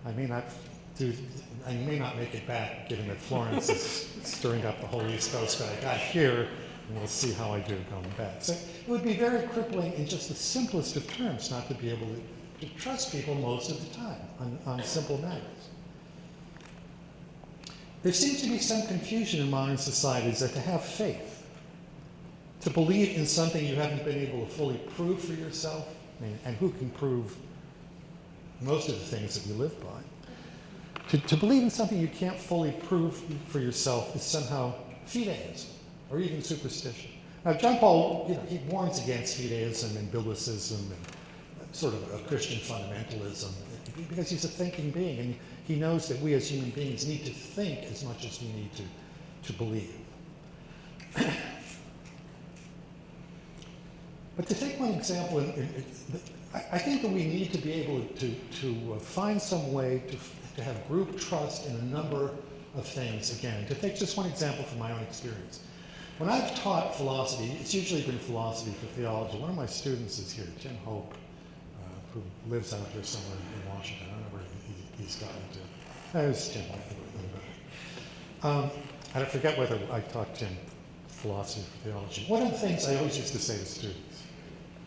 I may not make it back, given that Florence is stirring up the whole East Coast, but I got here, and we'll see how I do going back. So it would be very crippling in just the simplest of terms not to be able to trust people most of the time on simple matters. There seems to be some confusion in modern societies that to have faith, to believe in something you haven't been able to fully prove for yourself, and who can prove most of the things that we live by, to believe in something you can't fully prove for yourself is somehow fideism, or even superstition. Now, John Paul, he warns against fideism and biblicism and sort of a Christian fundamentalism, because he's a thinking being, and he knows that we as human beings need to think as much as we need to believe. But to take one example, I think that we need to be able to find some way to have group trust in a number of things. Again, to take just one example from my own experience. When I've taught philosophy, it's usually been philosophy for theology. One of my students is here, Tim Hope, who lives out there somewhere in Washington. I don't know where he's gotten to. There's Tim. I forget whether I taught Tim philosophy for theology. One of the things I always used to say to students,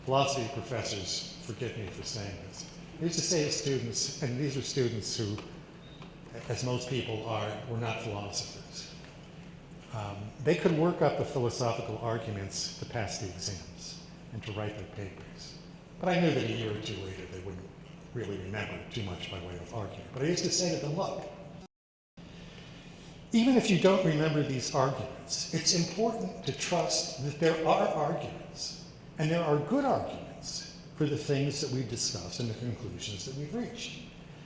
philosophy professors, forgive me for saying this, I used to say to students, and these are students who, as most people are, were not philosophers. They could work up the philosophical arguments to pass the exams and to write their papers. But I knew that a year or two later they wouldn't really remember too much by way of argument. But I used to say to them, look, even if you don't remember these arguments, it's important to trust that there are arguments, and there are good arguments for the things that we've discussed and the conclusions that we've reached.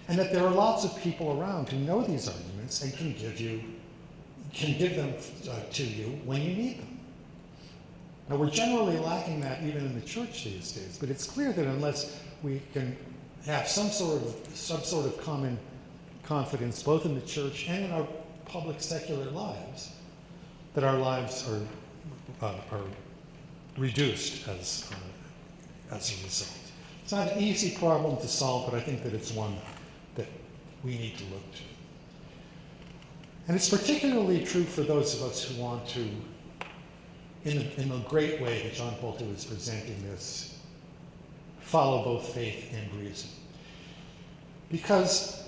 And that there are lots of people around who know these arguments and can give them to you when you need them. Now, we're generally lacking that even in the church these days, but it's clear that unless we can have some sort of common confidence, both in the church and in our public secular lives, that our lives are reduced as a result. It's not an easy problem to solve, but I think that it's one that we need to look to. And it's particularly true for those of us who want to, in the great way that John Paul II is presenting this, follow both faith and reason. Because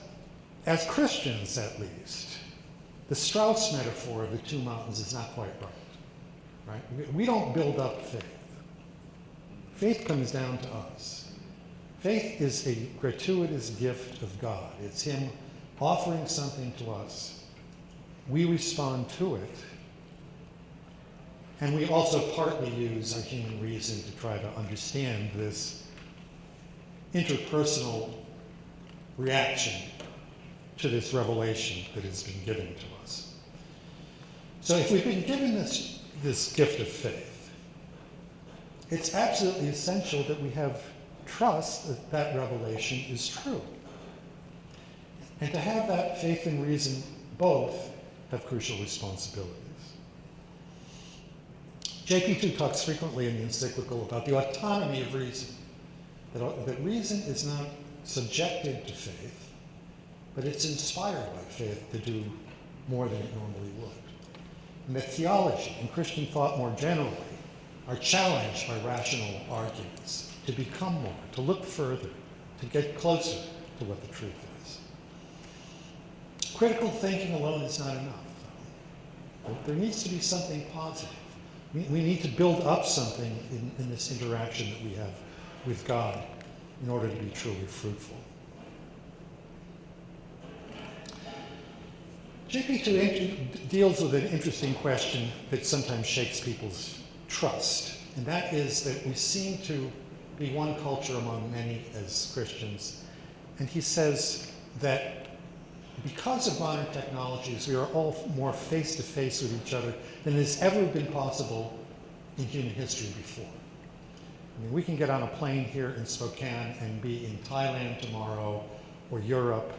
as Christians, at least, the Strauss metaphor of the two mountains is not quite right? We don't build up faith. Faith comes down to us. Faith is a gratuitous gift of God. It's Him offering something to us. We respond to it. And we also partly use our human reason to try to understand this interpersonal reaction to this revelation that has been given to us. So if we've been given this gift of faith, it's absolutely essential that we have trust that that revelation is true. And to have that faith and reason both have crucial responsibilities. JP2 talks frequently in the encyclical about the autonomy of reason, that reason is not subjected to faith, but it's inspired by faith to do more than it normally would. And that theology and Christian thought more generally are challenged by rational arguments to become more, to look further, to get closer to what the truth is. Critical thinking alone is not enough, though. There needs to be something positive. We need to build up something in this interaction that we have with God in order to be truly fruitful. JP2 deals with an interesting question that sometimes shakes people's trust, and that is that we seem to be one culture among many as Christians. And he says that because of modern technologies, we are all more face-to-face with each other than has ever been possible in human history before. I mean, we can get on a plane here in Spokane and be in Thailand tomorrow, or Europe,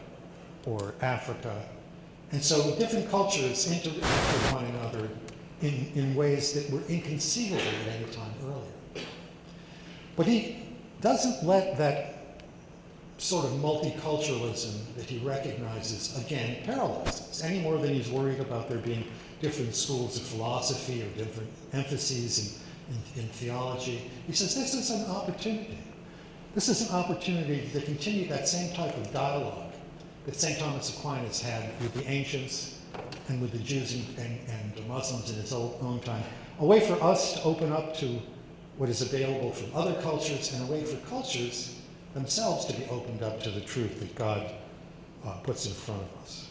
or Africa. And so different cultures interact with one another in ways that were inconceivable at any time earlier. But he doesn't let that sort of multiculturalism that he recognizes, again, paralyze us, any more than he's worried about there being different schools of philosophy or different emphases in theology. He says this is an opportunity. This is an opportunity to continue that same type of dialogue that St. Thomas Aquinas had with the ancients and with the Jews and the Muslims in his own time. A way for us to open up to what is available from other cultures, and a way for cultures themselves to be opened up to the truth that God puts in front of us.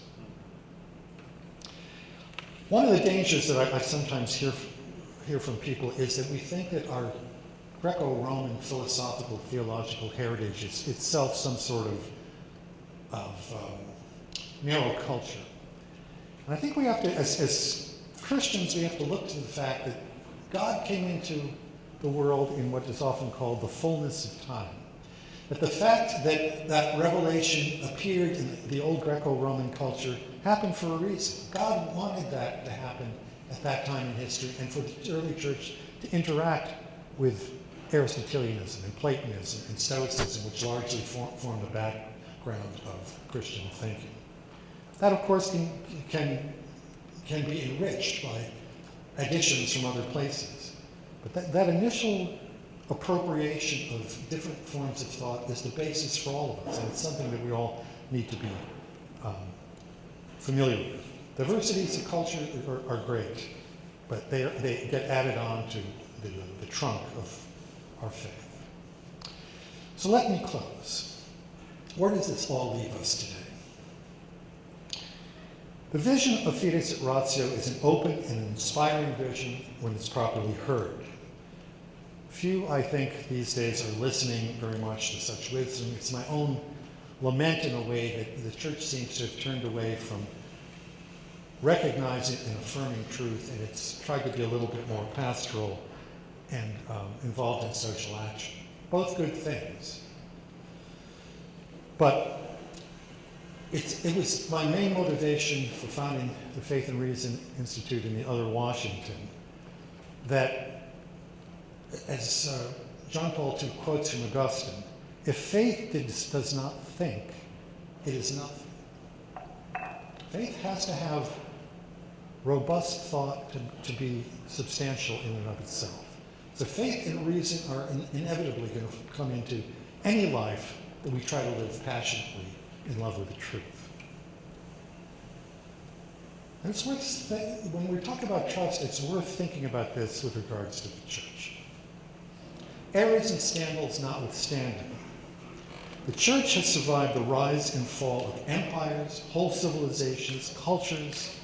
One of the dangers that I sometimes hear from people is that we think that our Greco-Roman philosophical, theological heritage is itself some sort of narrow culture. And I think we have to, as Christians, we have to look to the fact that God came into the world in what is often called the fullness of time. That the fact that that revelation appeared in the old Greco-Roman culture happened for a reason. God wanted that to happen at that time in history, and for the early church to interact with Aristotelianism and Platonism and Stoicism, which largely form the background of Christian thinking. That, of course, can be enriched by additions from other places. But that initial appropriation of different forms of thought is the basis for all of us, and it's something that we all need to be familiar with. Diversities of culture are great, but they get added on to the trunk of our faith. So let me close. Where does this all leave us today? The vision of Fides et Ratio is an open and inspiring vision when it's properly heard. Few, I think, these days are listening very much to such wisdom. It's my own lament in a way that the church seems to have turned away from recognizing and affirming truth, and it's tried to be a little bit more pastoral involved in social action. Both good things. But it was my main motivation for founding the Faith and Reason Institute in the other Washington that, as John Paul II quotes from Augustine, if faith does not think, it is nothing. Faith has to have robust thought to be substantial in and of itself. So faith and reason are inevitably going to come into any life that we try to live passionately in love with the truth. And it's worth, when we talk about trust, it's worth thinking about this with regards to the church. Errors and scandals notwithstanding, the church has survived the rise and fall of empires, whole civilizations, cultures,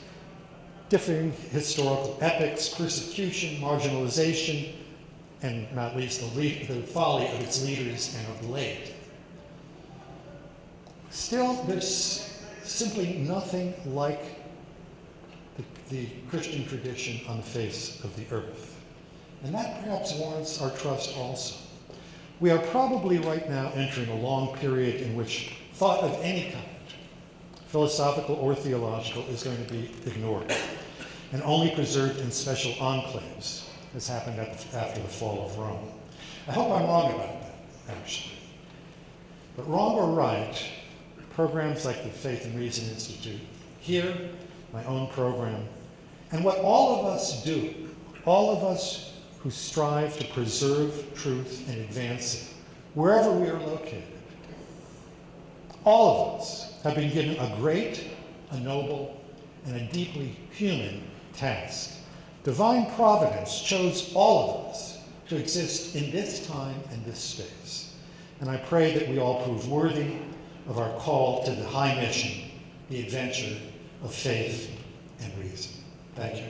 differing historical epochs, persecution, marginalization, and not least the folly of its leaders and of the late. Still, there's simply nothing like the Christian tradition on the face of the earth. And that perhaps warrants our trust also. We are probably right now entering a long period in which thought of any kind, philosophical or theological, is going to be ignored and only preserved in special enclaves, as happened after the fall of Rome. I hope I'm wrong about that, actually. But wrong or right, programs like the Faith and Reason Institute, here, my own program, and what all of us do, all of us who strive to preserve truth and advance it, wherever we are located, all of us have been given a great, a noble, and a deeply human task. Divine providence chose all of us to exist in this time and this space. And I pray that we all prove worthy of our call to the high mission, the adventure of faith and reason. Thank you.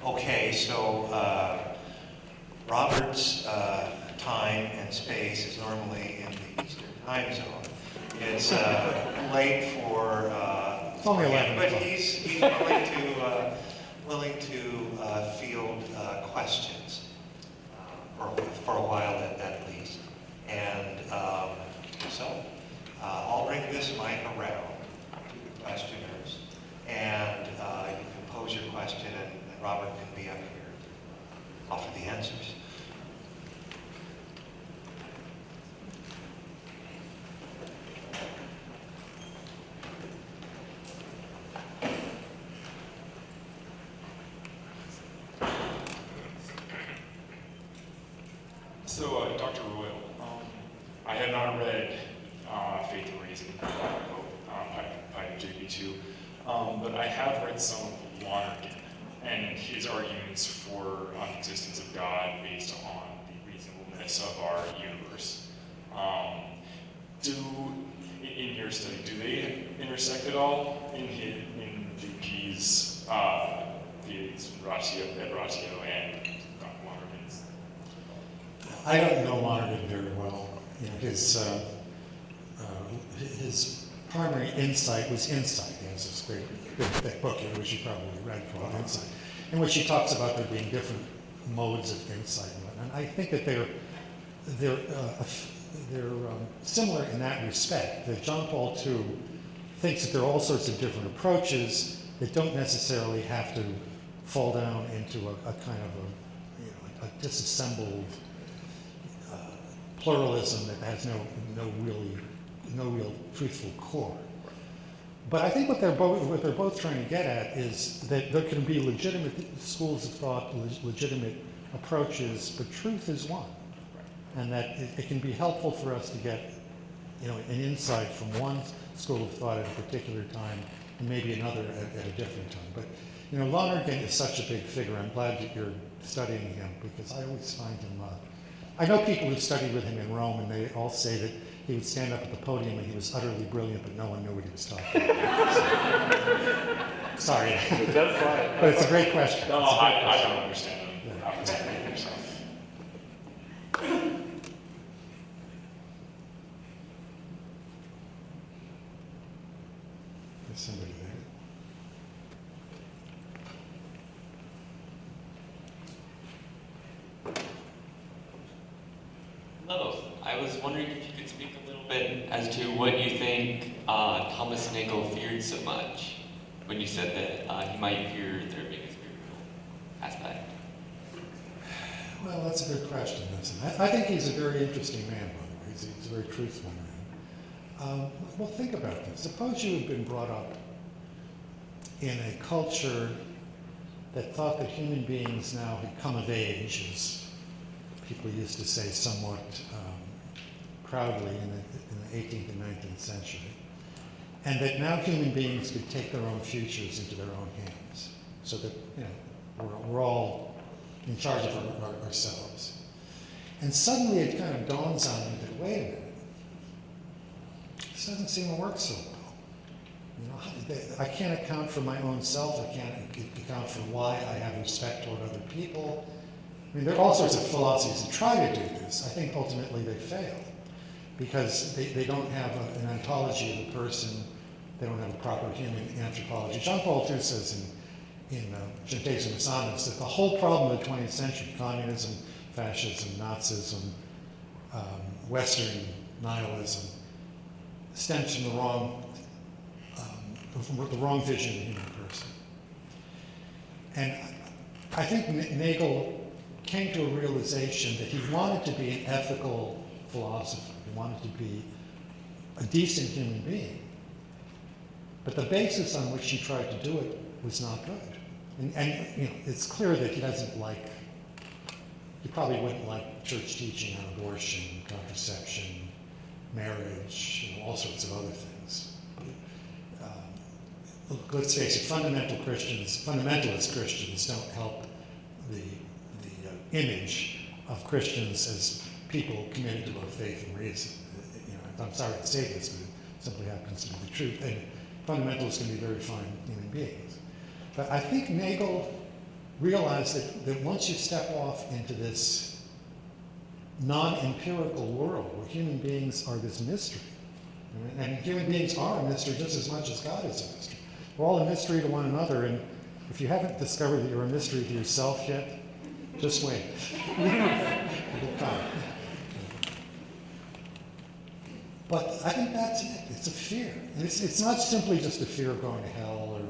Okay, so Robert's time and space is normally in the Eastern time zone. It's late for it's only 11 but o'clock. he's willing to field questions for a while at least. And so I'll bring this mic around to the questioners, and you can pose your question, and Robert can be up here to offer the answers. So, Dr. Royal, I have not read Faith and Reason by JP2, but I have read some of Lonergan and his arguments for the existence of God based on the reasonableness of our universe. In your study, do they intersect at all in JP's theories, ratio and Lonergan's? I don't know Lonergan very well. You know, his primary insight was insight. He has this great big thick book here, which you probably read, called Insight, in which he talks about there being different modes of insight. And I think that they're similar in that respect. That John Paul II thinks that there are all sorts of different approaches that don't necessarily have to fall down into a kind of a disassembled pluralism that has no real truthful core. But I think what they're both trying to get at is that there can be legitimate schools of thought, legitimate approaches, but truth is one, and that it can be helpful for us to get, an insight from one school of thought at a particular time, and maybe another at a different time. But Lonergan is such a big figure. I'm glad that you're studying him, because I always find him I know people who studied with him in Rome, and they all say that he would stand up at the podium and he was utterly brilliant, but no one knew what he was talking about. So, sorry. That's fine. But it's a great question. No, It's a great I question. don't understand him. Yeah. Opportunity, so. There's somebody there. Hello. I was wondering if you could speak a little bit as to what you think Thomas Nagel feared so much when you said that he might fear there being a spiritual aspect. Well, that's a good question, isn't it? I think he's a very interesting man, by the way. He's a very truthful man. Well, think about this. Suppose you had been brought up in a culture that thought that human beings now had come of age, as people used to say somewhat proudly in the 18th and 19th century, and that now human beings could take their own futures into their own hands, so that we're all in charge of ourselves. And suddenly it kind of dawns on me that, wait a minute, this doesn't seem to work so well. I can't account for my own self. I can't account for why I have respect toward other people. I mean, there are all sorts of philosophies that try to do this. I think ultimately they fail because they don't have an ontology of the person. They don't have a proper human anthropology. Jean Paul II says in Gentilesum Insanus that the whole problem of the 20th century, communism, fascism, Nazism, Western nihilism, stems from the wrong vision of the human person. And I think Nagel came to a realization that he wanted to be an ethical philosopher. He wanted to be a decent human being. But the basis on which he tried to do it was not good. And it's clear that he probably wouldn't like church teaching on abortion, contraception, marriage, all sorts of other things. Let's face it, fundamentalist Christians don't help the image of Christians as people committed to both faith and reason. I'm sorry to say this, but it simply happens to be the truth. And fundamentalists can be very fine human beings. But I think Nagel realized that once you step off into this non-empirical world where human beings are this mystery, and human beings are a mystery just as much as God is a mystery. We're all a mystery to one another, and if you haven't discovered that you're a mystery to yourself yet, just wait. It'll come. But I think that's it. It's a fear. It's not simply just a fear of going to hell or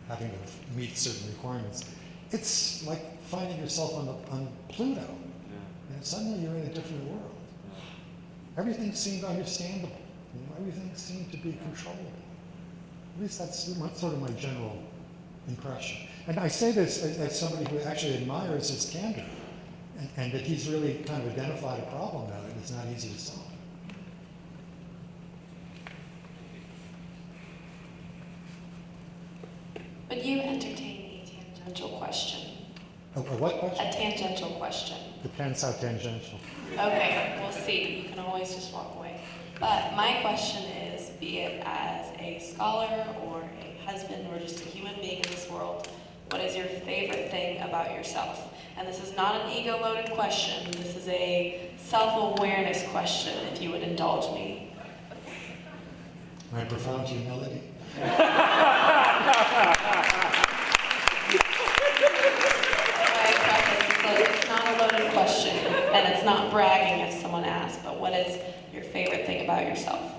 having to meet certain requirements. It's like finding yourself on Pluto, and suddenly you're in a different world. Everything seemed understandable. Everything seemed to be controllable. At least that's sort of my general impression. And I say this as somebody who actually admires his candor, and that he's really kind of identified a problem now that it's not easy to solve. Would you entertain a tangential question? A what question? A tangential question. Depends how tangential. Okay, we'll see. You can always just walk away. But my question is, be it as a scholar or a husband or just a human being in this world, what is your favorite thing about yourself? And this is not an ego-loaded question. This is a self-awareness question, if you would indulge me. My profound humility. It's not a loaded question, and it's not bragging if someone asks, but what is your favorite thing about yourself?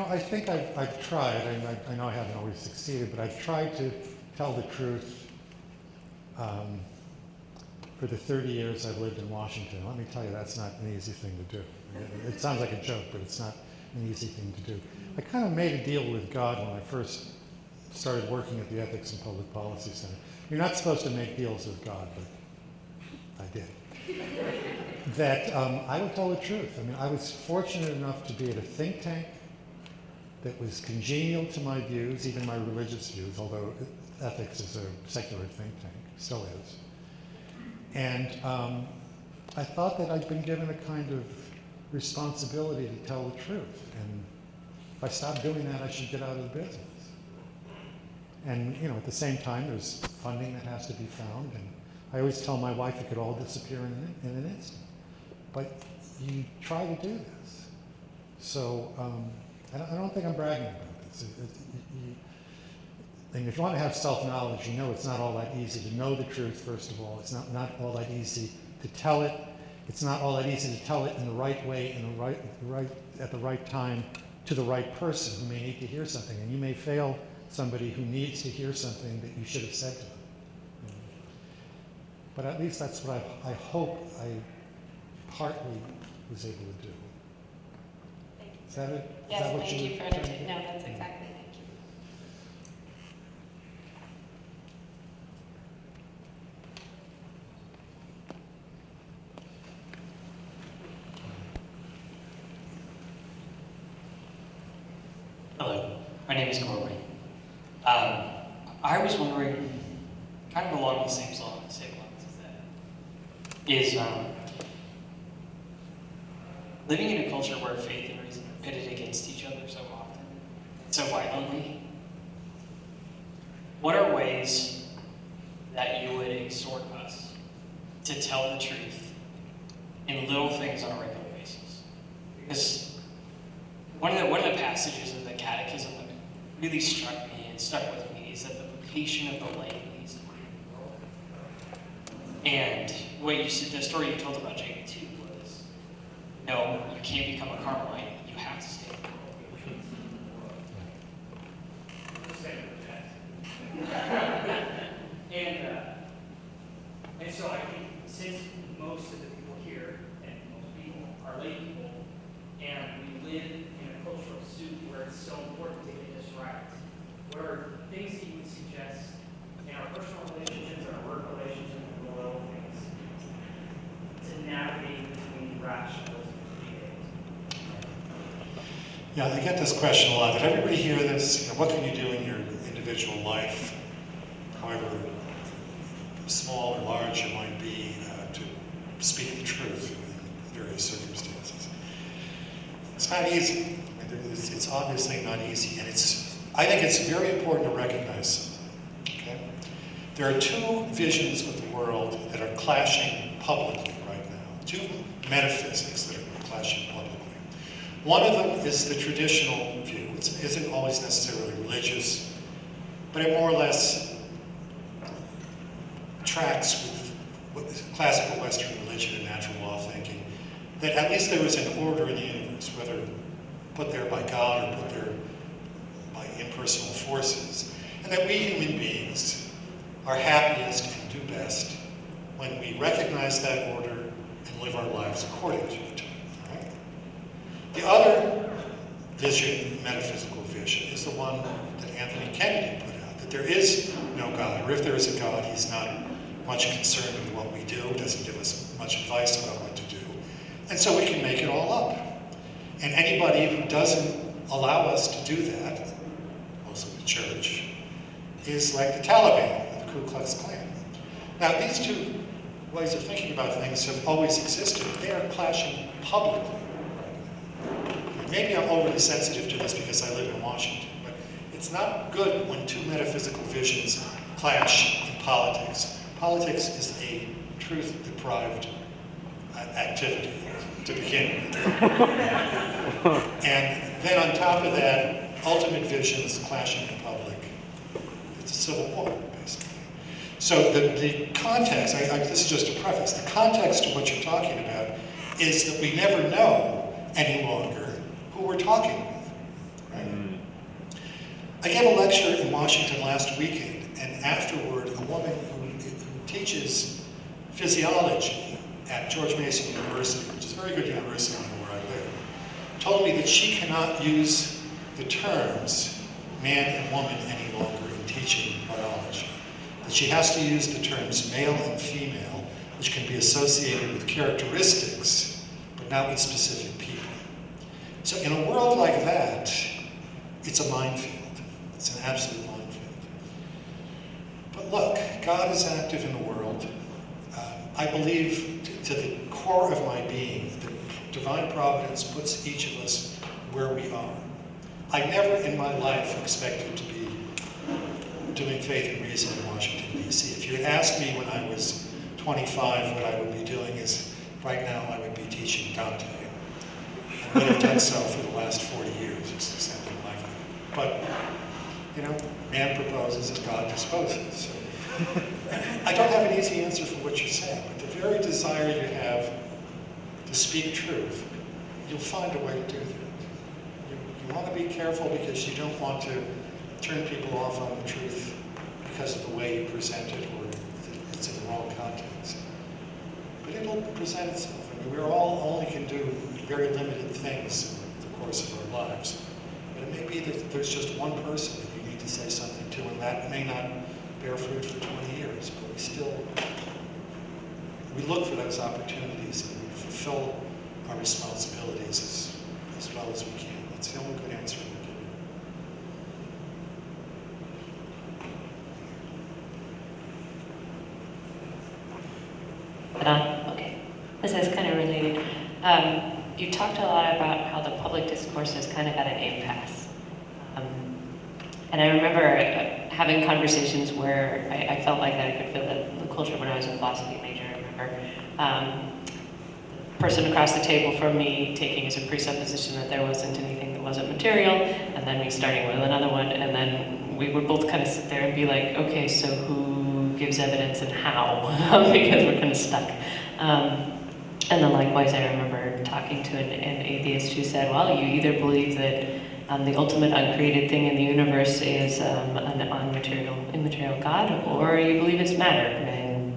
I think I've tried, I know I haven't always succeeded, but I've tried to tell the truth for the 30 years I've lived in Washington. Let me tell you, that's not an easy thing to do. It sounds like a joke, but it's not an easy thing to do. I kind of made a deal with God when I first started working at the Ethics and Public Policy Center. You're not supposed to make deals with God, but I did. That I would tell the truth. I mean, I was fortunate enough to be at a think tank that was congenial to my views, even my religious views, although ethics is a secular think tank, still is. And I thought that I'd been given a kind of responsibility to tell the truth. And if I stopped doing that, I should get out of the business. And at the same time, there's funding that has to be found. And I always tell my wife it could all disappear in an instant. But you try to do this. So I don't think I'm bragging about this. And if you want to have self-knowledge, it's not all that easy to know the truth, first of all. It's not all that easy to tell it. It's not all that easy to tell it in the right way, at the right time, to the right person who may need to hear something. And you may fail somebody who needs to hear something that you should have said to them. But at least that's what I hope I partly was able to do. Thank you. Is that it? Yes, Is that what thank you were for trying to entertaining. get? No, that's exactly. Thank you. Hello, my name is Corbin. I was wondering, kind of along the same lines as that, is living in a culture where faith and reason are pitted against each other so often, so violently, what are ways that you would exhort us to tell the truth in little things on a regular basis? Because one of the passages of the Catechism that really struck me and stuck with me is that the vocation of the lay leads to the world. And what you said, the story you told about JB2 was, no, you can't become a Carmelite. You have to stay in the world. And so I think since most of the people here and most people are lay people, and we live in a cultural soup where it's so important to get this right, what are things that you would suggest in our personal relationships, our work relationships, and the little things to navigate between rationalism and debate? Yeah, I get this question a lot. Did everybody hear this? What can you do in your individual life, however small or large it might be, to speak the truth in various circumstances? It's not easy. It's obviously not easy, and I think it's very important to recognize something. Okay? There are two visions of the world that are clashing publicly right now. Two metaphysics that are clashing publicly. One of them is the traditional view. It isn't always necessarily religious, but it more or less tracks with classical Western religion and natural law thinking, that at least there is an order in the universe, whether put there by God or put there by impersonal forces, and that we human beings are happiest and do best when we recognize that order and live our lives according to it. Right? The other vision, metaphysical vision, is the one that Anthony Kennedy put out, that there is no God, or if there is a God, he's not much concerned with what we do, doesn't give us much advice about what to do, and so we can make it all up. And anybody who doesn't allow us to do that, mostly the church, is like the Taliban, or the Ku Klux Klan. Now, these two ways of thinking about things have always existed. They are clashing publicly. Maybe I'm overly sensitive to this because I live in Washington, but it's not good when two metaphysical visions clash in politics. Politics is a truth-deprived activity to begin with. And then on top of that, ultimate visions clashing in public. It's a civil war, basically. So the context, this is just a preface, the context of what you're talking about is that we never know any longer who we're talking with, right? I gave a lecture in Washington last weekend, and afterward, a woman who teaches physiology at George Mason University, which is a very good university where I live, told me that she cannot use the terms man and woman any longer in teaching biology. That she has to use the terms male and female, which can be associated with characteristics, but not with specific people. So in a world like that, it's a minefield. It's an absolute minefield. But look, God is active in the world. I believe to the core of my being that divine providence puts each of us where we are. I never in my life expected to be doing Faith and Reason in Washington, D.C. If you had asked me when I was 25 what I would be doing is, right now I would be teaching Dante. I would have done so for the last 40 years or something like that. But, you know, man proposes as God disposes. So, I don't have an easy answer for what you're saying, but the very desire you have to speak truth, you'll find a way to do that. You want to be careful because you don't want to turn people off on the truth because of the way you present it or it's in the wrong context. But it'll present itself. I mean, we all only can do very limited things in the course of our lives. But it may be that there's just one person that you need to say something to, and that may not bear fruit for 20 years, but we look for those opportunities and we fulfill our responsibilities as well as we can. That's the only good answer I can give. Okay, this is kind of related. You talked a lot about how the public discourse is kind of at an impasse. And I remember having conversations where I felt like that I could feel the culture when I was a philosophy major. I remember the person across the table from me taking as a presupposition that there wasn't anything that wasn't material, and then me starting with another one, and then we would both kind of sit there and be like, okay, so who gives evidence and how? Because we're kind of stuck. And then likewise, I remember talking to an atheist who said, well, you either believe that the ultimate uncreated thing in the universe is an immaterial God, or you believe it's matter. And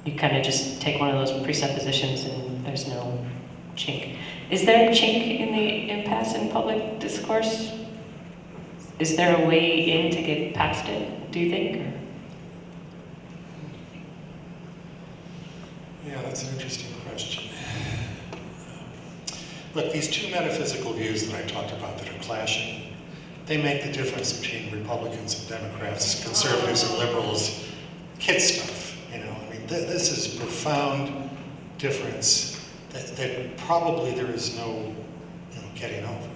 you kind of just take one of those presuppositions and there's no chink. Is there a chink in the impasse in public discourse? Is there a way in to get past it, do you think? Yeah, that's an interesting question. Look, these two metaphysical views that I talked about that are clashing, they make the difference between Republicans and Democrats, conservatives and liberals, kid stuff, you know. I mean, this is a profound difference that probably there is no getting over.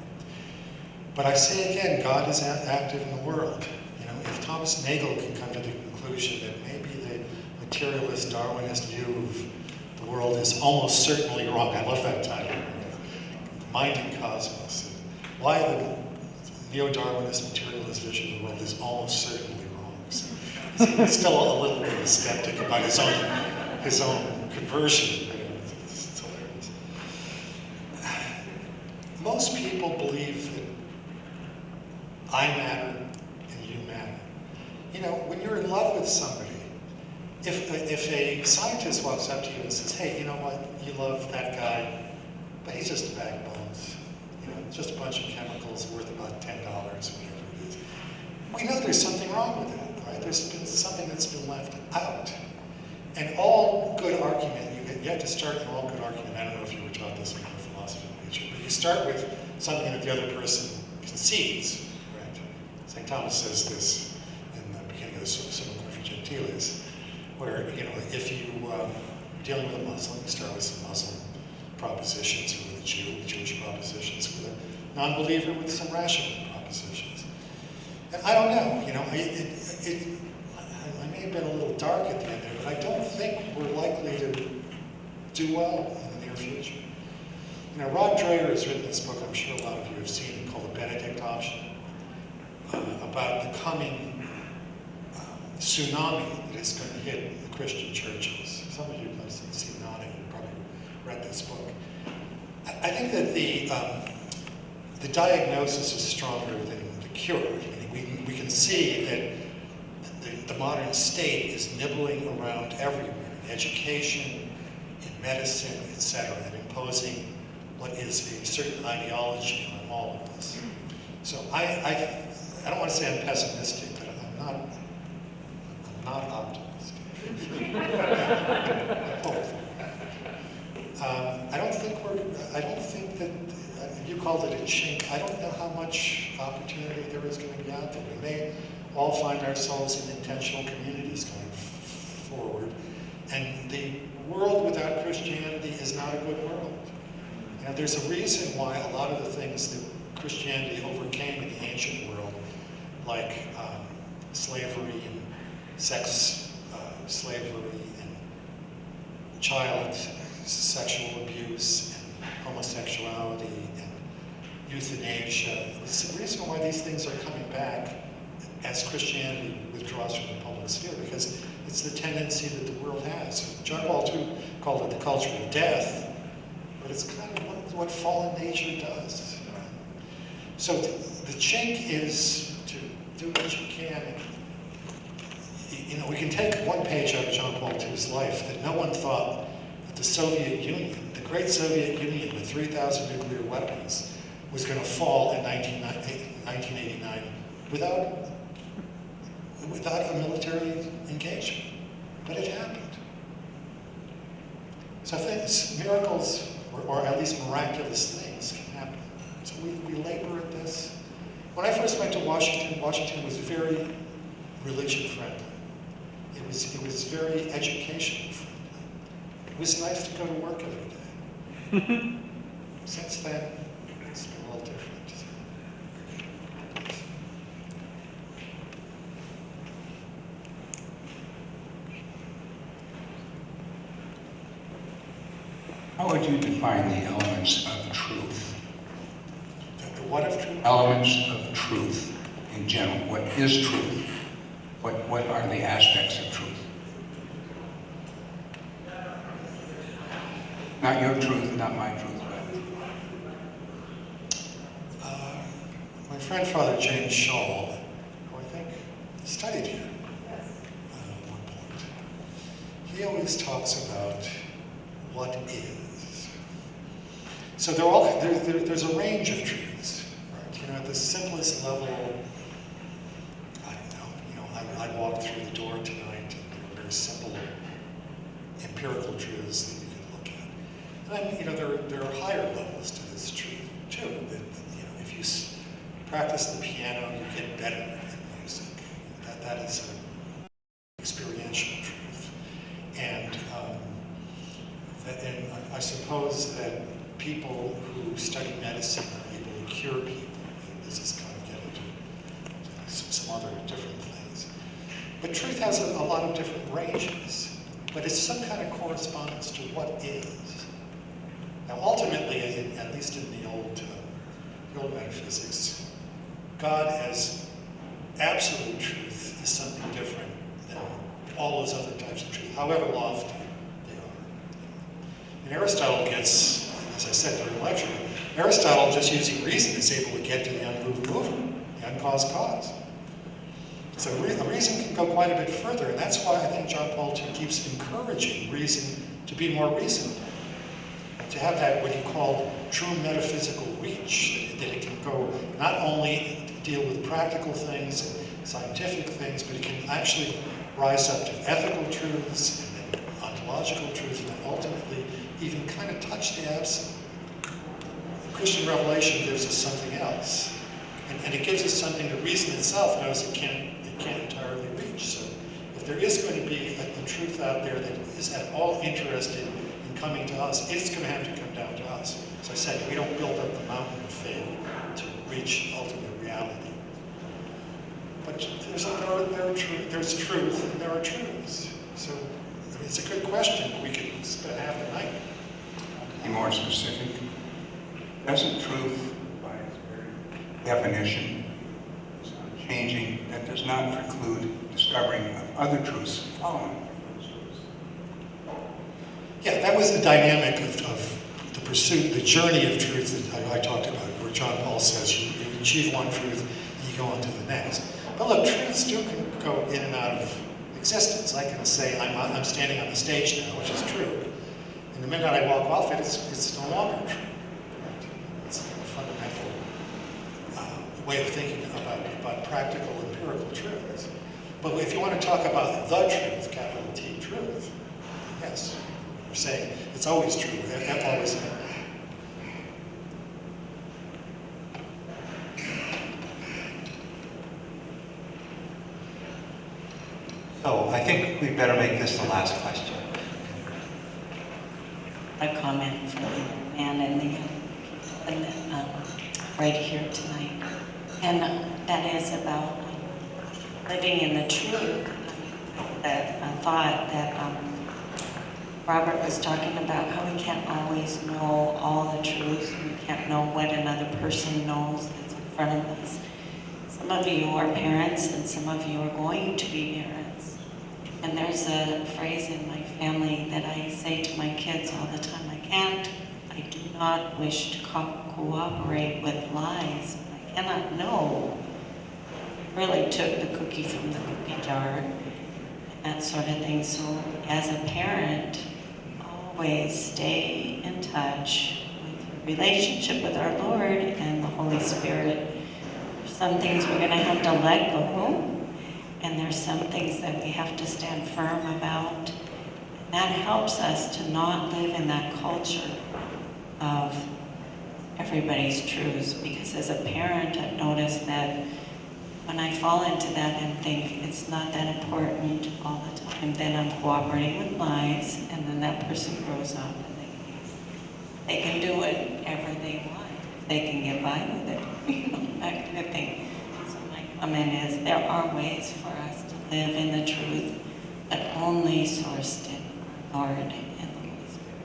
But I say again, God is active in the world. You know, if Thomas Nagel can come to the conclusion that maybe the materialist Darwinist view of the world is almost certainly wrong. I love that title. Mind and Cosmos. Why the neo-Darwinist materialist vision of the world is almost certainly wrong. So he's still a little bit of a skeptic about his own conversion. It's hilarious. Most people believe that I matter and you matter. You know, when you're in love with somebody, if a scientist walks up to you and says, hey, you know what, you love that guy, but he's just a bag of bones. You know, just a bunch of chemicals worth about $10, whatever it is. We know there's something wrong with that, right? There's been something that's been left out. And all good argument, you have to start in all good argument. I don't know if you were taught this in your philosophy major, but you start with something that the other person concedes, right? St. Thomas says this in the beginning of the Summa Contra Gentiles, where, you know, if you're dealing with a Muslim, you start with some Muslim propositions, or with a Jew, with Jewish propositions, with a non-believer with some rational propositions. And I don't know, you know, I may have been a little dark at the end there, but I don't think we're likely to do well in the near future. You know, Rod Dreher has written this book, I'm sure a lot of you have seen it, called The Benedict Option, about the coming tsunami that is going to hit the Christian churches. Some of you have seen Nani, you've probably read this book. I think that the diagnosis is stronger than the cure. I mean, we can see that the modern state is nibbling around everywhere, in education, in medicine, etc., and imposing what is a certain ideology on all of us. So I don't want to say I'm pessimistic, but I'm not optimistic. I'm hopeful. I don't think that, you called it a chink, I don't know how much opportunity there is going to be out there. We may all find ourselves in intentional communities going forward, And the world without Christianity is not a good world. And there's a reason why a lot of the things that Christianity overcame in the ancient world, like slavery and sex slavery and child sexual abuse and homosexuality and euthanasia. It's the reason why these things are coming back as Christianity withdraws from the public sphere, because it's the tendency that the world has. John Paul II called it the culture of death, but it's kind of what fallen nature does. So the chink is to do what you can. You know, we can take one page out of John Paul II's life that no one thought that the Soviet Union, the great Soviet Union with 3,000 nuclear weapons, was going to fall in 1989 without a military engagement. But it happened. So things, miracles, or at least miraculous things can happen. So we labor at this. When I first went to Washington, Washington was very religion friendly. It was very education friendly. It was nice to go to work every day. Since then, it's been a little different. How would you define the elements of truth? The what of truth? Elements of truth in general. What is truth? What are the aspects of truth? Not your truth, not my truth, but... My friend Father James Shaw, who I think studied here at one point, he always talks about what is. So there's a range of truths, right? You know, at the simplest level, I don't know, I walked through the door tonight and there were very simple empirical truths that you could look at. And then, there are higher levels to this truth too. That, if you practice the piano, you get better at music. That is an experiential truth. And I suppose that people who study medicine are able to cure people. This is kind of getting to some other different things. But truth has a lot of different ranges, but it's some kind of correspondence to what is. Now, ultimately, at least in the old metaphysics, God as absolute truth is something different than all those other types of truth, however lofty they are. And Aristotle gets, as I said during the lecture, Aristotle, just using reason, is able to get to the unmoved mover, the uncaused cause. So the reason can go quite a bit further, and that's why I think John Paul II keeps encouraging reason to be more reasonable, to have that what he called true metaphysical reach, that it can go not only deal with practical things and scientific things, but it can actually rise up to ethical truths and then ontological truths, and then ultimately even kind of touch the absolute. Christian revelation gives us something else, and it gives us something that reason itself knows it can't entirely reach. So if there is going to be a truth out there that is at all interested in coming to us, it's going to have to come down to us. As I said, we don't build up the mountain of faith to reach ultimate reality. But there's truth and there are truths. So it's a good question. We could spend half the night. Be more specific. Doesn't truth, by its very definition, is unchanging, that does not preclude discovering of other truths following those truths? Yeah, that was the dynamic of the pursuit, the journey of truth that I talked about, where John Paul says you achieve one truth and you go on to the next. But look, truths do can go in and out of existence. I can say I'm standing on the stage now, which is true. And the minute I walk off it, it's no longer true. It's a fundamental way of thinking about practical, empirical truths. But if you want to talk about the truth, capital T truth, yes, we're saying it's always true, always has. So I think we better make this the last question. A comment from the man and the right here tonight, and that is about living in the truth. That thought that Robert was talking about, how we can't always know all the truth. We can't know what another person knows that's in front of us. Some of you are parents, and some of you are going to be parents. And there's a phrase in my family that I say to my kids all the time: I do not wish to cooperate with lies. I cannot know. Really took the cookie from the cookie jar, that sort of thing. So as a parent, always stay in touch with your relationship with our Lord and the Holy Spirit. There's some things we're going to have to let go, and there's some things that we have to stand firm about. And that helps us to not live in that culture of everybody's truths, because as a parent, I've noticed that when I fall into that and think it's not that important all the time, then I'm cooperating with lies, and then that person grows up and they can do whatever they want. They can get by with it, that kind of thing. So my comment is, there are ways for us to live in the truth, but only sourced in our Lord and the Holy Spirit.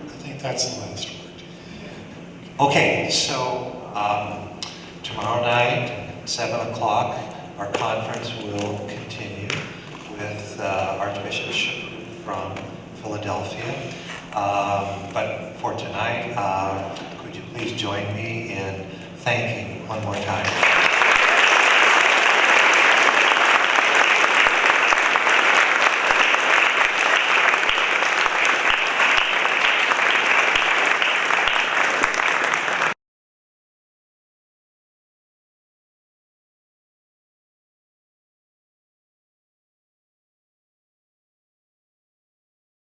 I think that's the last word. Okay, so tomorrow night, 7 o'clock, our conference will continue with Archbishop from Philadelphia. But for tonight, could you please join me in thanking one more time